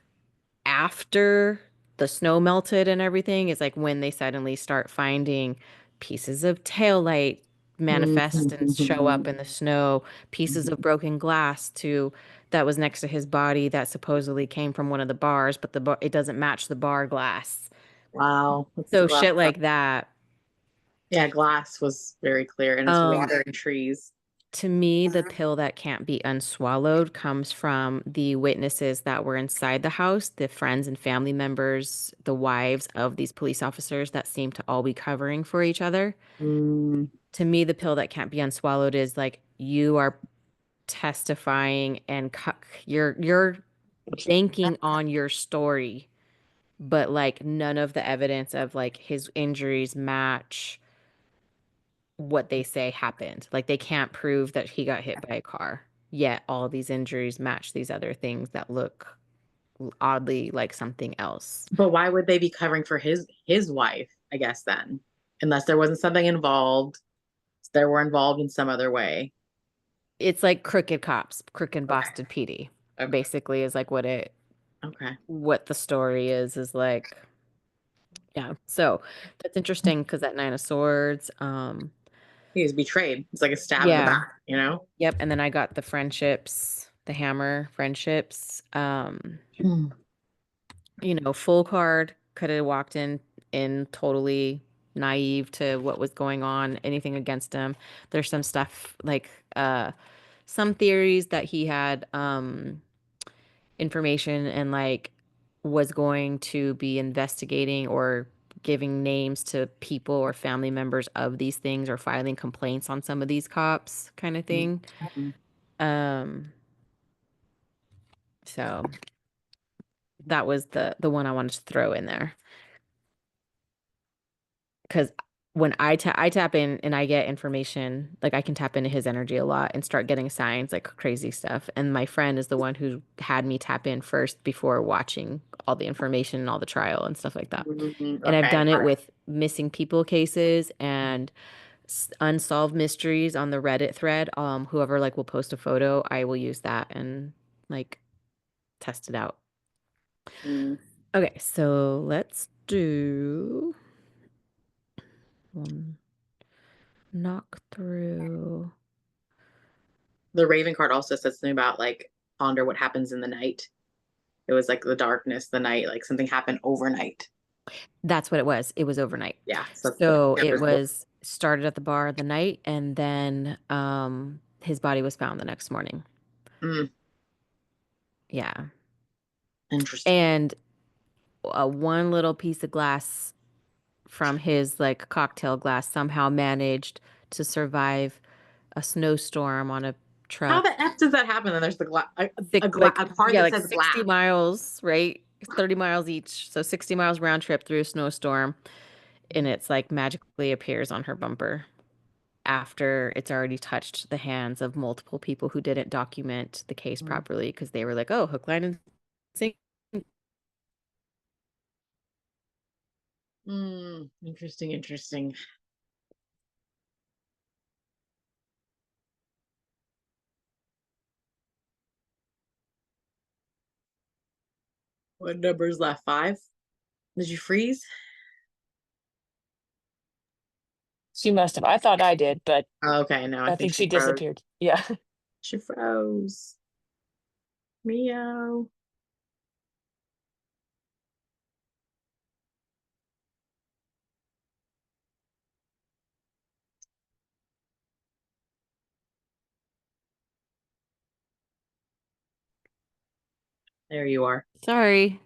S1: after the snow melted and everything is like when they suddenly start finding pieces of taillight manifest and show up in the snow, pieces of broken glass too that was next to his body that supposedly came from one of the bars, but it doesn't match the bar glass.
S2: Wow. That's the
S1: So
S2: glass.
S1: shit like that.
S2: Yeah, glass was very clear, and it's water and trees.
S1: To me, the pill that can't be unswallowed comes from the witnesses that were inside the house, the friends and family members, the wives of these police officers that seem to all be covering for each other.
S2: Mm.
S1: To me, the pill that can't be unswallowed is like you are testifying and you're banking on your story, but like none of the evidence of like his injuries match what they say happened. Like they can't prove that he got hit by a car. Yet all these injuries match these other things that look oddly like something else.
S2: But why would they be covering for his wife, I guess then? Unless there wasn't something involved, they were involved in some other way.
S1: It's like crooked cops, crooked
S2: Okay.
S1: Boston PD.
S2: Okay.
S1: Basically is like
S2: Okay.
S1: what the story is like. Yeah. So that's interesting because that Nine of Swords.
S2: He was betrayed. It's like a stab in the
S1: Yeah.
S2: back, you know?
S1: Yep. And then I got the friendships, the hammer friendships. Full card could have walked in totally naive to what was going on, anything against him. There's some stuff like some theories that he had information and like was going to be investigating or giving names to people or family members of these things or filing complaints on some of these cops kind of thing. Um so that was the one I wanted to throw in there. Because when I tap in and I get information, like I can tap into his energy a lot and start getting signs, like crazy stuff. And my friend is the one who had me tap in first before watching all the information and all the trial and stuff like that. And I've
S2: Okay.
S1: done it with missing people cases and unsolved mysteries on the Reddit thread. Whoever like will post a photo, I will use that and like test it out.
S2: Mm.
S1: Okay, so let's do one knock through.
S2: The Raven card also says something about like ponder what happens in the night. It was like the darkness, the night, like something happened overnight.
S1: That's what it was. It was overnight.
S2: Yeah.
S1: So it was started at the bar the night and then his body was found the next morning.
S2: Mm,
S1: Yeah.
S2: interesting.
S1: And one little piece of glass from his like cocktail glass somehow managed to survive a snowstorm on a
S2: How
S1: truck.
S2: the F does that happen? Then there's the glass,
S1: Like
S2: a card
S1: yeah,
S2: that
S1: like
S2: says
S1: 60
S2: glass.
S1: miles, right? 30 miles each. So 60 miles round trip through a snowstorm and it's like magically appears on her bumper after it's already touched the hands of multiple people who didn't document the case properly because they were like, oh, hook, line, and sinker.
S2: Interesting. What number's left? 5? Did you freeze?
S4: She must have. I thought I did, but
S2: Okay, no, I
S4: I
S2: think
S4: think
S2: she
S4: she
S2: froze.
S4: disappeared. Yeah.
S2: She froze. Meow. There you are.
S1: Sorry.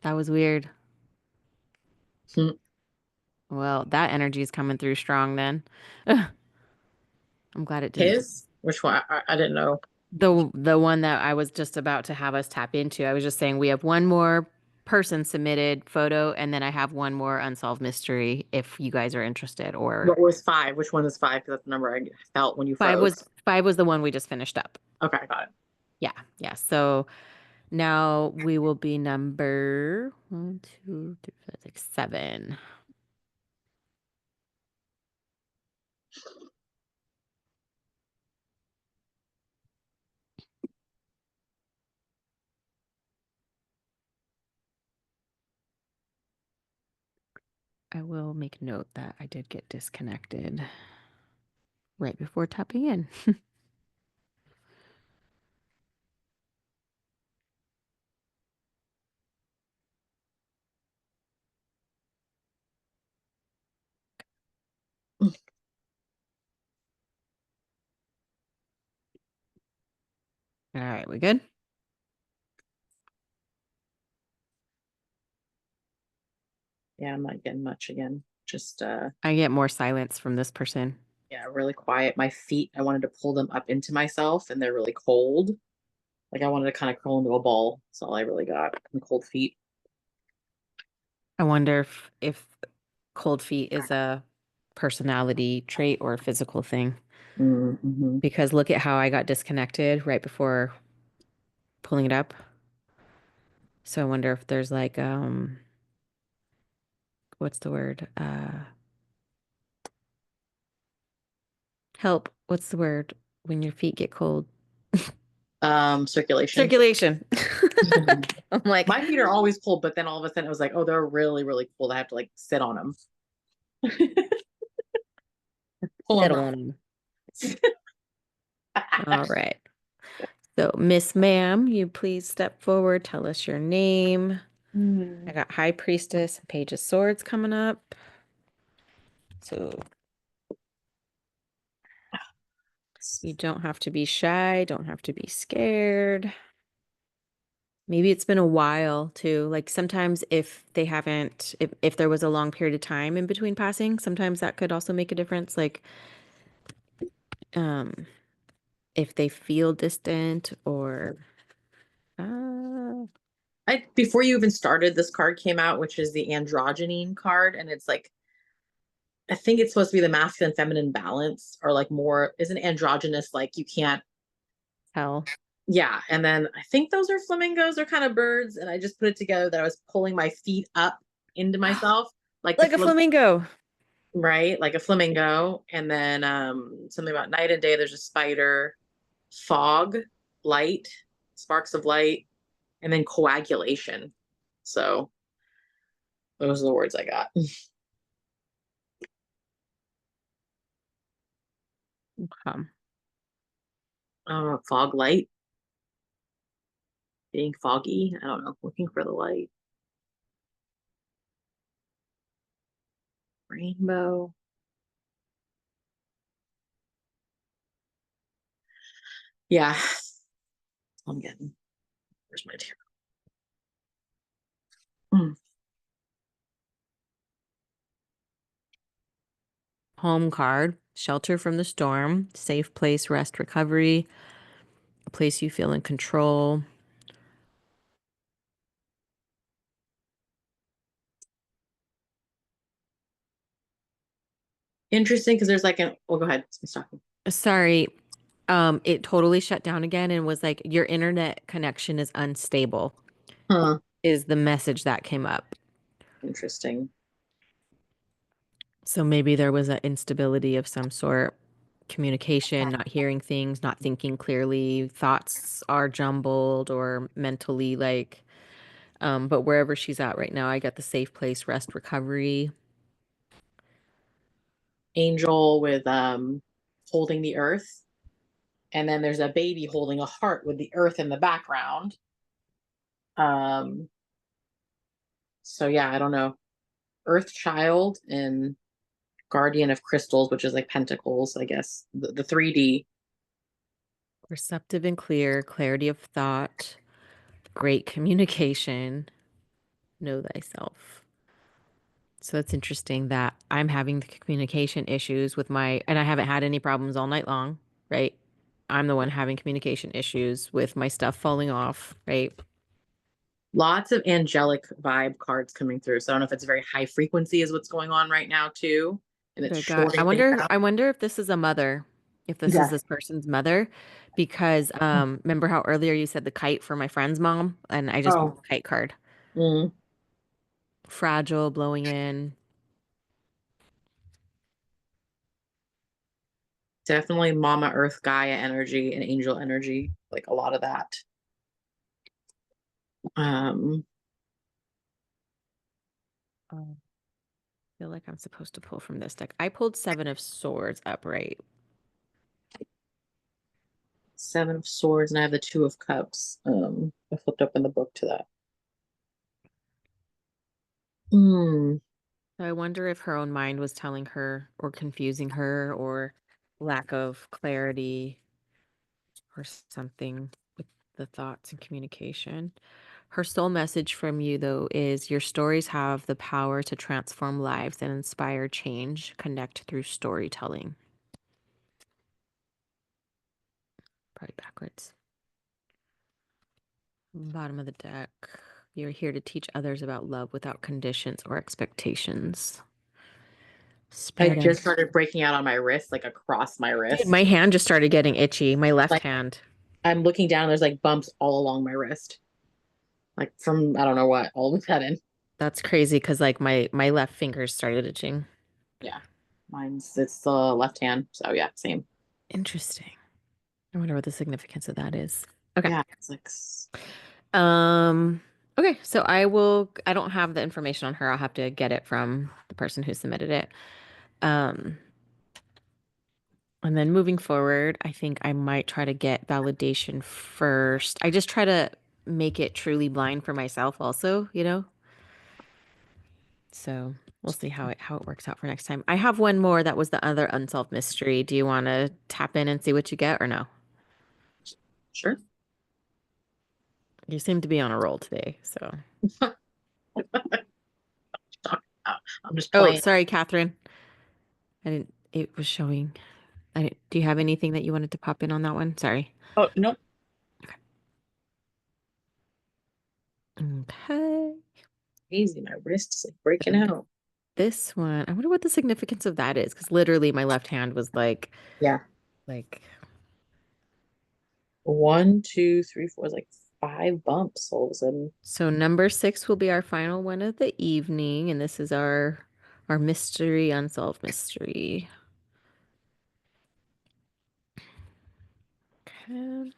S1: That was weird.
S2: Hmm.
S1: Well, that energy is coming through strong then. Ugh, I'm glad it didn't.
S2: His? Which one? I didn't know.
S1: The one that I was just about to have us tap into. I was just saying we have one more person submitted photo, and then I have one more unsolved mystery if you guys are interested. Or
S2: What was 5? Which one is 5? Because that's the number I felt when you
S1: five
S2: froze.
S1: was the one we just finished up.
S2: Okay, got it.
S1: Yeah, yeah. So now we will be number 1, 2, 3, 4, 5, 6, 7. I will make note that I did get disconnected right before tapping in. All right, we good?
S2: Yeah, I'm not getting much again. Just
S1: I get more silence from this person.
S2: yeah, really quiet. My feet, I wanted to pull them up into myself and they're really cold. Like I wanted to kind of curl into a ball. That's all I really got. And cold feet.
S1: I wonder if cold feet is a personality trait or a physical thing.
S2: Mm-hmm.
S1: Because look at how I got disconnected right before pulling it up. So I wonder if there's like what's the word? Help. What's the word when your feet get cold?
S2: Circulation.
S1: Circulation.
S2: Mhm.
S1: I'm like,
S2: My feet are always cold, but then all of a sudden it was like, oh, they're really, really cold. I have to like sit on them. Pull them
S1: settle
S2: up.
S1: on them. All right. So, Miss Ma'am, you please step forward. Tell us your name. I got High Priestess and Page of Swords coming up. So you don't have to be shy, don't have to be scared. Maybe it's been a while too. Like sometimes if there was a long period of time in between passing, sometimes that could also make a difference. Like um if they feel distant or uh
S2: Before you even started, this card came out, which is the androgyne card, and it's like I think it's supposed to be the masculine feminine balance, or like more isn't androgynous, like you can't.
S1: tell.
S2: Yeah, and then I think those are flamingos. They're kind of birds, and I just put it together that I was pulling my feet up into myself, like
S1: Like a flamingo.
S2: right, like a flamingo, and then something about night and day. There's a spider, fog, light, sparks of light, and then coagulation. So those are the words I got. Fog light, being foggy. I don't know, looking for the light. Rainbow. Yeah, I'm getting. Where's my tarot?
S1: Home card, shelter from the storm, safe place, rest, recovery, a place you feel in control.
S2: Interesting because there's like an. Oh, go ahead. It's talking.
S1: Sorry, it totally shut down again and was like, your internet connection is unstable,
S2: Huh.
S1: is the message that came up.
S2: Interesting.
S1: So maybe there was an instability of some sort, communication, not hearing things, not thinking clearly, thoughts are jumbled or mentally like But wherever she's at right now, I got the safe place, rest, recovery.
S2: Angel with holding the earth. And then there's a baby holding a heart with the earth in the background. Um so yeah, I don't know. Earth Child and Guardian of Crystals, which is like pentacles, I guess. The 3D.
S1: Receptive and clear, clarity of thought, great communication, know thyself. So that's interesting that I'm having the communication issues with and I haven't had any problems all night long, right? I'm the one having communication issues with my stuff falling off, right?
S2: Lots of angelic vibe cards coming through. So I don't know if it's very high frequency is what's going on right now too. And it's
S1: I got, I
S2: shorting things
S1: wonder,
S2: out.
S1: I wonder if this is a mother, if this is
S2: Yeah.
S1: this person's mother, because remember how earlier you said the kite for my friend's mom, and I just pulled
S2: Oh.
S1: the kite card.
S2: Mm.
S1: Fragile, blowing in.
S2: Definitely Mama Earth Gaia energy and angel energy. Like a lot of that. Um
S1: Oh, I feel like I'm supposed to pull from this deck. I pulled Seven of Swords upright.
S2: Seven of Swords, and I have the Two of Cups. I flipped up in the book to that. Hmm.
S1: So I wonder if her own mind was telling her or confusing her or lack of clarity or something with the thoughts and communication. Her soul message from you, though, is your stories have the power to transform lives and inspire change. Connect through storytelling. Probably backwards. Bottom of the deck. You're here to teach others about love without conditions or expectations.
S2: I
S1: Spread out.
S2: just started breaking out on my wrist, like across my
S1: Dude,
S2: wrist.
S1: my hand just started getting itchy. My left
S2: Like
S1: hand.
S2: I'm looking down, there's like bumps all along my wrist. Like from I don't know what, all of a sudden.
S1: That's crazy because like my left fingers started itching.
S2: Yeah. It's the left hand. So yeah, same.
S1: Interesting. I wonder what the significance of that is. Okay.
S2: Yeah. It's like
S1: Um, okay, so I don't have the information on her. I'll have to get it from the person who submitted it. Um, and then moving forward, I think I might try to get validation first. I just try to make it truly blind for myself also, you know? So we'll see how it works out for next time. I have one more that was the other unsolved mystery. Do you want to tap in and see what you get or no?
S2: sure.
S1: You seem to be on a roll today, so.
S2: I'm just
S1: Oh,
S2: playing.
S1: sorry, Catherine. It was showing. Do you have anything that you wanted to pop in on that one? Sorry.
S2: Oh, nope.
S1: Okay.
S2: Easy. My wrist is like breaking
S1: So
S2: out.
S1: this one, I wonder what the significance of that is, because literally my left hand was
S2: Yeah.
S1: like,
S2: One, two, three, four. It's like 5 bumps all of a sudden.
S1: so number 6 will be our final one of the evening, and this is our mystery, unsolved mystery. Okay.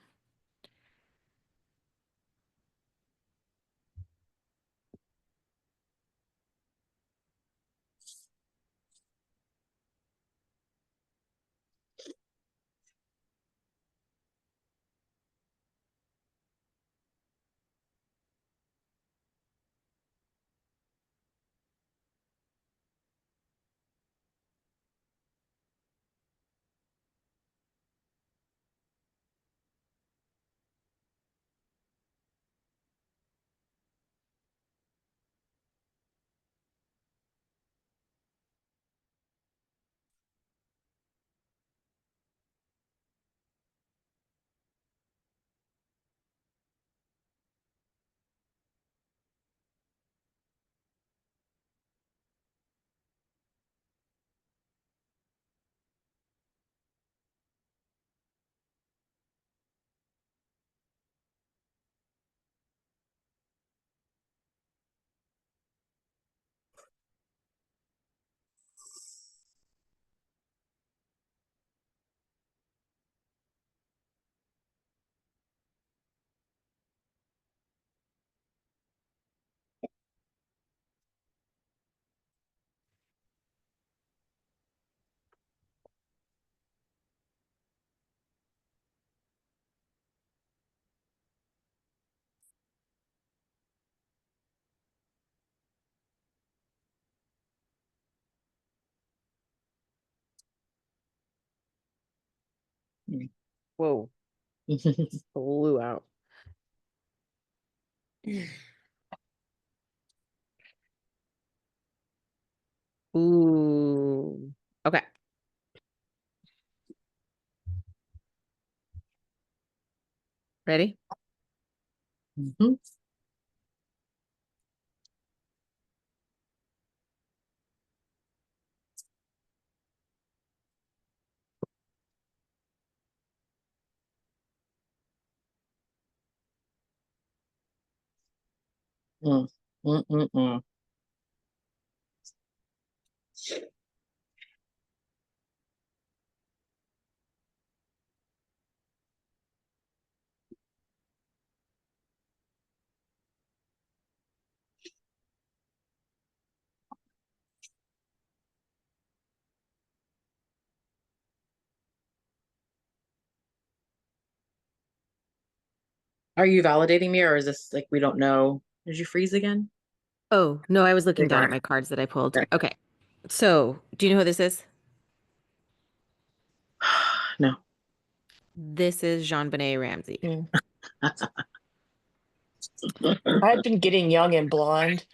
S1: Whoa, blew out. Ooh. Okay. Ready?
S2: Mhm. Mm. Mm, mm, mm. Are you validating me, or is this like we don't know? Did you freeze again?
S1: Oh, no, I was
S2: There
S1: looking
S2: you
S1: down at
S2: are.
S1: my cards that I pulled.
S2: Okay.
S1: Okay. So, do you know who this is?
S2: No.
S1: This is Jean-Benet Ramsey.
S4: Yeah. I had been getting young and blonde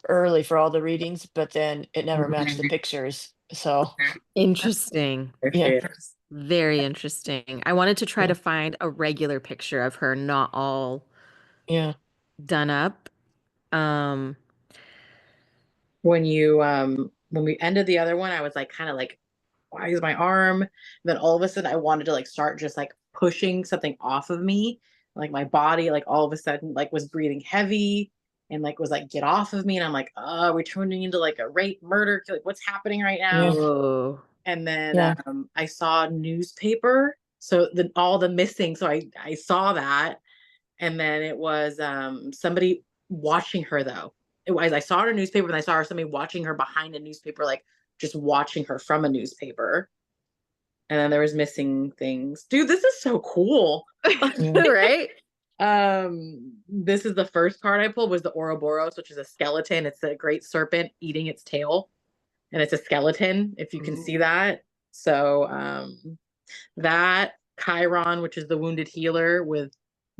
S4: early for all the readings, but then it never matched the pictures. So
S1: Interesting.
S2: There she
S4: yeah,
S2: is.
S1: Very interesting. I wanted to try
S4: yeah,
S1: to find a regular picture of her, not all
S4: yeah,
S1: done up. Um,
S2: When we ended the other one, I was like kind of like, why is my arm? And then all of a sudden I wanted to like start just like pushing something off of me. Like my body, like all of a sudden, like was breathing heavy and like was like, get off of me. And I'm like, oh, we're turning into like a rape murder. Like, what's happening right now?
S4: yeah,
S1: oh,
S2: And then
S4: yeah,
S2: I saw newspaper. So all the missing. So I saw that. And then it was somebody watching her though. It was I saw her in a newspaper and I saw her somebody watching her behind a newspaper, like just watching her from a newspaper. And then there was missing things. Dude, this is so cool.
S4: yeah.
S1: right?
S2: This is the first card I pulled was the Ouroboros, which is a skeleton. It's a great serpent eating its tail, and it's a skeleton, if you can see that. So that Chiron, which is the wounded healer with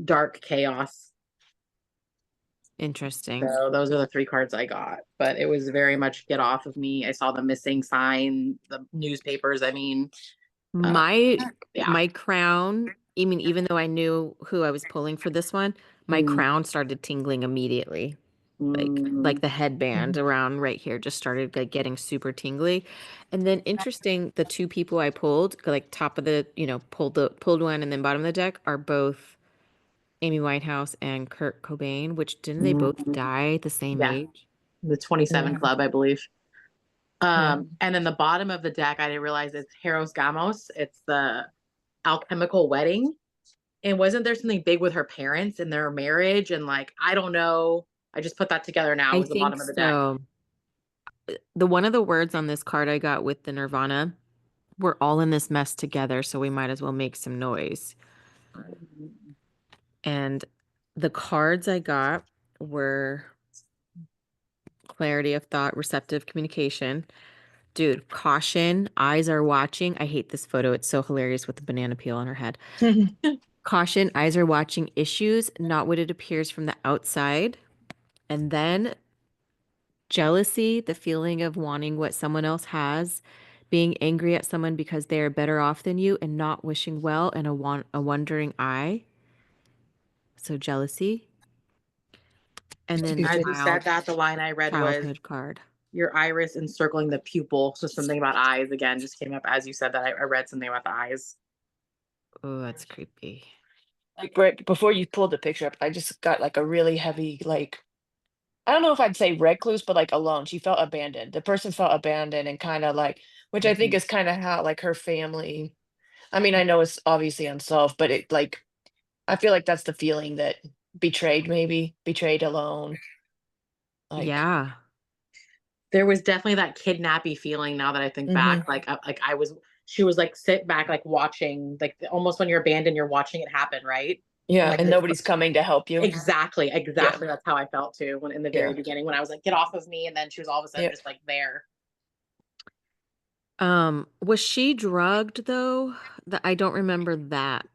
S2: dark chaos.
S1: Interesting.
S2: So those are the three cards I got. But it was very much get off of me. I saw the missing sign, the newspapers. I mean,
S1: My
S2: yeah.
S1: my crown, I mean, even though I knew who I was pulling for this one, my
S2: Mm,
S1: crown started tingling immediately. Like
S2: mm,
S1: the headband around right here just started like getting super tingly. And then interesting, the two people I pulled, like top of the, pulled one and then bottom of the deck are both Amy Winehouse and Kurt Cobain, which didn't they both
S2: mm.
S1: die at the same
S2: Yeah,
S1: age?
S2: the 27
S4: Yeah.
S2: Club, I believe.
S4: Yeah.
S2: And then the bottom of the deck, I didn't realize it's Heros Gamos. It's the alchemical wedding. And wasn't there something big with her parents and their marriage? And like, I don't know. I just put that together now. It
S1: I
S2: was the
S1: think
S2: bottom of the deck.
S1: so. The one of the words on this card I got with the Nirvana, we're all in this mess together, so we might as well make some noise. And the cards I got were clarity of thought, receptive communication. Dude, caution, eyes are watching. I hate this photo. It's so hilarious with the banana peel on her head. Caution, eyes are watching issues, not what it appears from the outside. And then jealousy, the feeling of wanting what someone else has, being angry at someone because they are better off than you and not wishing well, and a wondering eye. So jealousy. And then
S2: As you said that, the line I read was
S1: childhood card.
S2: your iris encircling the pupil. So something about eyes again just came up as you said that. I read something about the eyes.
S1: Oh, that's creepy.
S4: Like right before you pulled the picture up, I just got like a really heavy, like, I don't know if I'd say recluse, but like alone. She felt abandoned. The person felt abandoned and kind of like, which I think
S2: Mhm.
S4: is kind of how like her family. I mean, I know it's obviously unsolved, but it like, I feel like that's the feeling that betrayed, maybe betrayed alone. Like,
S1: Yeah.
S2: There was definitely that kidnappy feeling now that I think
S4: hmm
S2: back. Like I was, she was like sit back, like watching, like almost when you're abandoned, you're watching it happen, right? And
S4: yeah,
S2: like
S4: and nobody's coming to help you.
S2: exactly,
S4: Yeah,
S2: exactly. That's how I felt too when in the very
S4: yeah,
S2: beginning when I was like, get off of me, and then she was all of a sudden
S4: yeah.
S2: just like there.
S1: Was she drugged though? I don't remember that.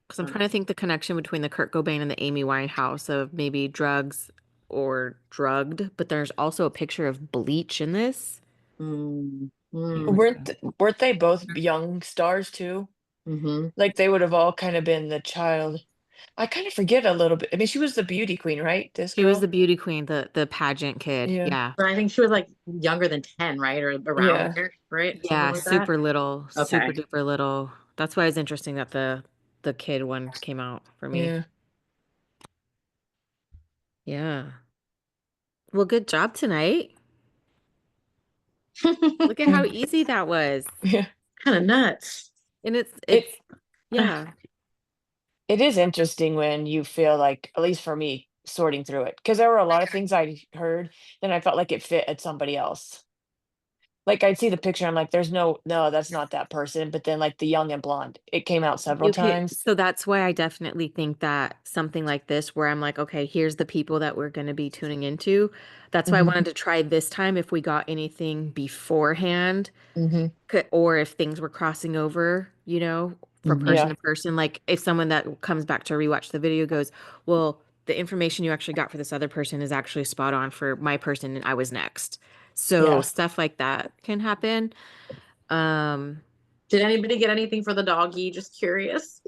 S1: Because I'm trying to think the connection between the Kurt Cobain and the Amy Winehouse of maybe drugs or drugged, but there's also a picture of bleach in this.
S2: Mm, mm,
S4: Weren't they both young stars too?
S2: hmm.
S4: Like they would have all kind of been the child. I kind of forget a little bit. I mean, she was the beauty queen, right? This
S1: She was the
S4: girl.
S1: beauty queen, the pageant kid.
S4: Yeah.
S1: Yeah.
S2: But I think she was like younger than 10, right? Or around
S4: Yeah.
S2: there, right? Something
S1: Yeah,
S2: like that.
S1: super little, super
S2: Okay.
S1: duper little. That's why it's interesting that the kid one came out for me.
S4: Yeah.
S1: Yeah. Well, good job tonight. Look at how easy that was.
S4: Yeah.
S2: Kind of nuts.
S1: And it's
S4: It
S1: it's yeah.
S4: it is interesting when you feel like, at least for me, sorting through it, because there were a lot of things I heard, then I felt like it fit at somebody else. Like I'd see the picture, I'm like, there's no, that's not that person. But then like the young and blonde, it came out several
S1: Okay,
S4: times.
S1: so that's why I definitely think that something like this, where I'm like, okay, here's the people that we're going to be tuning into. That's why I
S4: Hmm.
S1: wanted to try this time if we got anything beforehand,
S4: Hmm.
S1: or if things were crossing over, from person
S4: Yeah.
S1: to person. Like if someone that comes back to rewatch the video goes, well, the information you actually got for this other person is actually spot on for my person, and I was next. So
S4: Yeah.
S1: stuff like that can happen. Um,
S2: Did anybody get anything for the doggy? Just curious.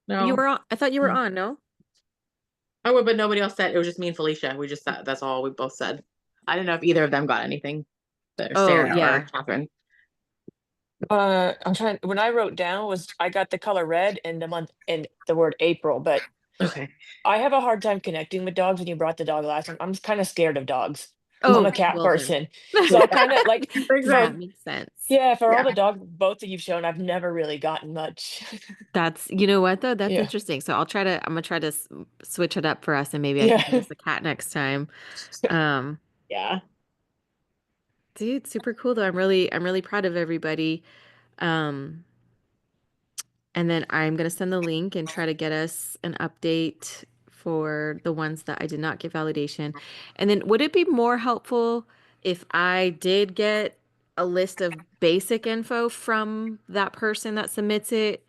S1: you
S2: No.
S1: were on, I thought you were on, no?
S2: I would, but nobody else said. It was just me and Felicia. We just said that's all we both said. I didn't know if either of them got anything. Or
S1: Oh,
S2: Sarah or
S1: yeah.
S2: Catherine.
S4: I'm trying. When I wrote down was I got the color red and the month and the word April, but
S2: Okay.
S4: I have a hard time connecting with dogs. When you brought the dog last time, I'm kind of scared of dogs. I'm a
S1: Oh,
S4: cat
S1: well then.
S4: person, so kind of like
S2: Makes
S4: for
S2: sense.
S1: That makes sense.
S4: yeah, for all
S2: Yeah.
S4: the dogs both that you've shown, I've never really gotten much.
S1: You know what though? That's
S4: Yeah,
S1: interesting. So I'm gonna try to switch it up for us, and maybe I can give
S4: yeah,
S1: us a cat next time. Um,
S2: Yeah.
S1: Dude, super cool though. I'm really proud of everybody. Um, and then I'm gonna send the link and try to get us an update for the ones that I did not get validation. And then would it be more helpful if I did get a list of basic info from that person that submits it?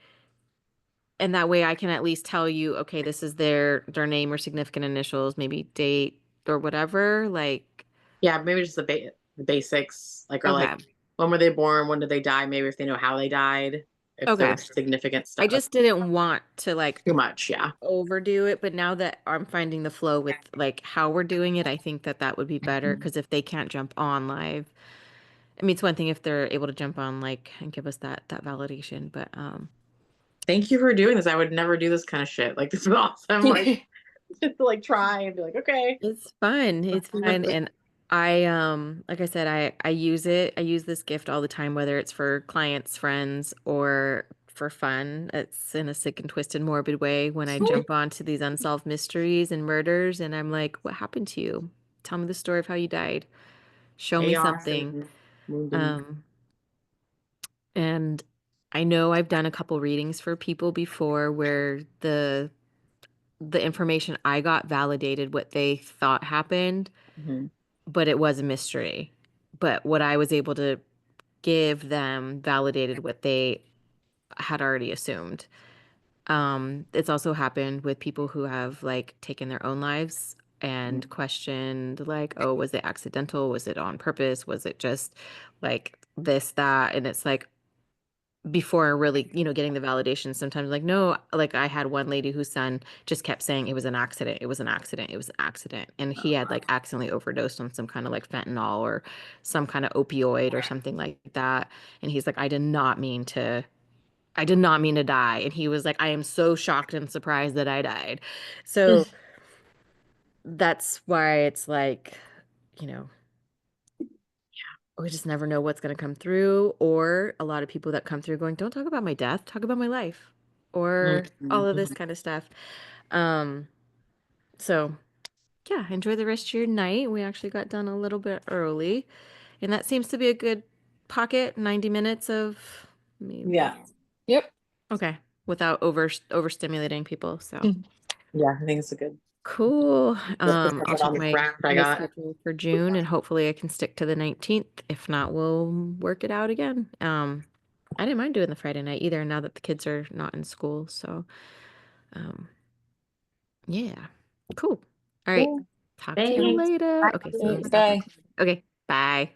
S1: And that way I can at least tell you, okay, this is their name or significant initials, maybe date or whatever. Like,
S2: Yeah. Maybe just the basics, like, or like,
S1: okay.
S2: when were they born? When did they die? Maybe if they know how they died, if there
S1: Okay.
S2: was significant
S1: I
S2: stuff.
S1: just didn't want to like
S2: Too much. Yeah.
S1: overdo it, but now that I'm finding the flow with like how we're doing it, I think that that would be better because if they can't jump on live, I mean, it's one thing if they're able to jump on like and give us that validation, but
S2: Thank you for doing this. I would never do this kind of shit. Like, this is awesome. Like, just to like try and be like, okay.
S1: it's fun. It's fun. And I like I said, I use it. I use this gift all the time, whether it's for clients, friends, or for fun. It's in a sick and twisted morbid way when I jump onto these unsolved mysteries and murders and I'm like, what happened to you? Tell me the story of how you died. Show me
S2: Chaos
S1: something.
S2: and wounding.
S1: Um, and I know I've done a couple readings for people before where the information I got validated what they thought happened,
S2: Mhm.
S1: but it was a mystery. But what I was able to give them validated what they had already assumed. It's also happened with people who have like taken their own lives and questioned like, oh, was it accidental? Was it on purpose? Was it just like this, that? And it's like before really, getting the validation, sometimes like, no, like I had one lady whose son just kept saying it was an accident, it was an accident, it was an accident. And he had like accidentally overdosed on some kind of like fentanyl or some kind of opioid or something like that. And he's like, I did not mean to die. And he was like, I am so shocked and surprised that I died. So that's why it's like, you know, we just never know what's going to come through. Or a lot of people that come through going, don't talk about my death, talk about my life, or all of this
S2: Mhm.
S1: kind of stuff. Um, so yeah, enjoy the rest of your night. We actually got done a little bit early, and that seems to be a good pocket, 90 minutes of maybe.
S2: Yeah.
S4: Yep.
S1: Okay, without overstimulating people. So
S2: Yeah, I think it's a good.
S1: Cool. I'll check
S2: all the crap I
S1: my
S2: got.
S1: schedule for June and hopefully I can stick to the 19th. If not, we'll work it out again. I didn't mind doing the Friday night either now that the kids are not in school. So, um, yeah. Cool. All right.
S2: Cool.
S1: Talk to you
S2: Thanks.
S1: later. Okay, so I'm
S4: Thanks,
S1: gonna stop
S4: bye.
S1: recording. Okay, bye.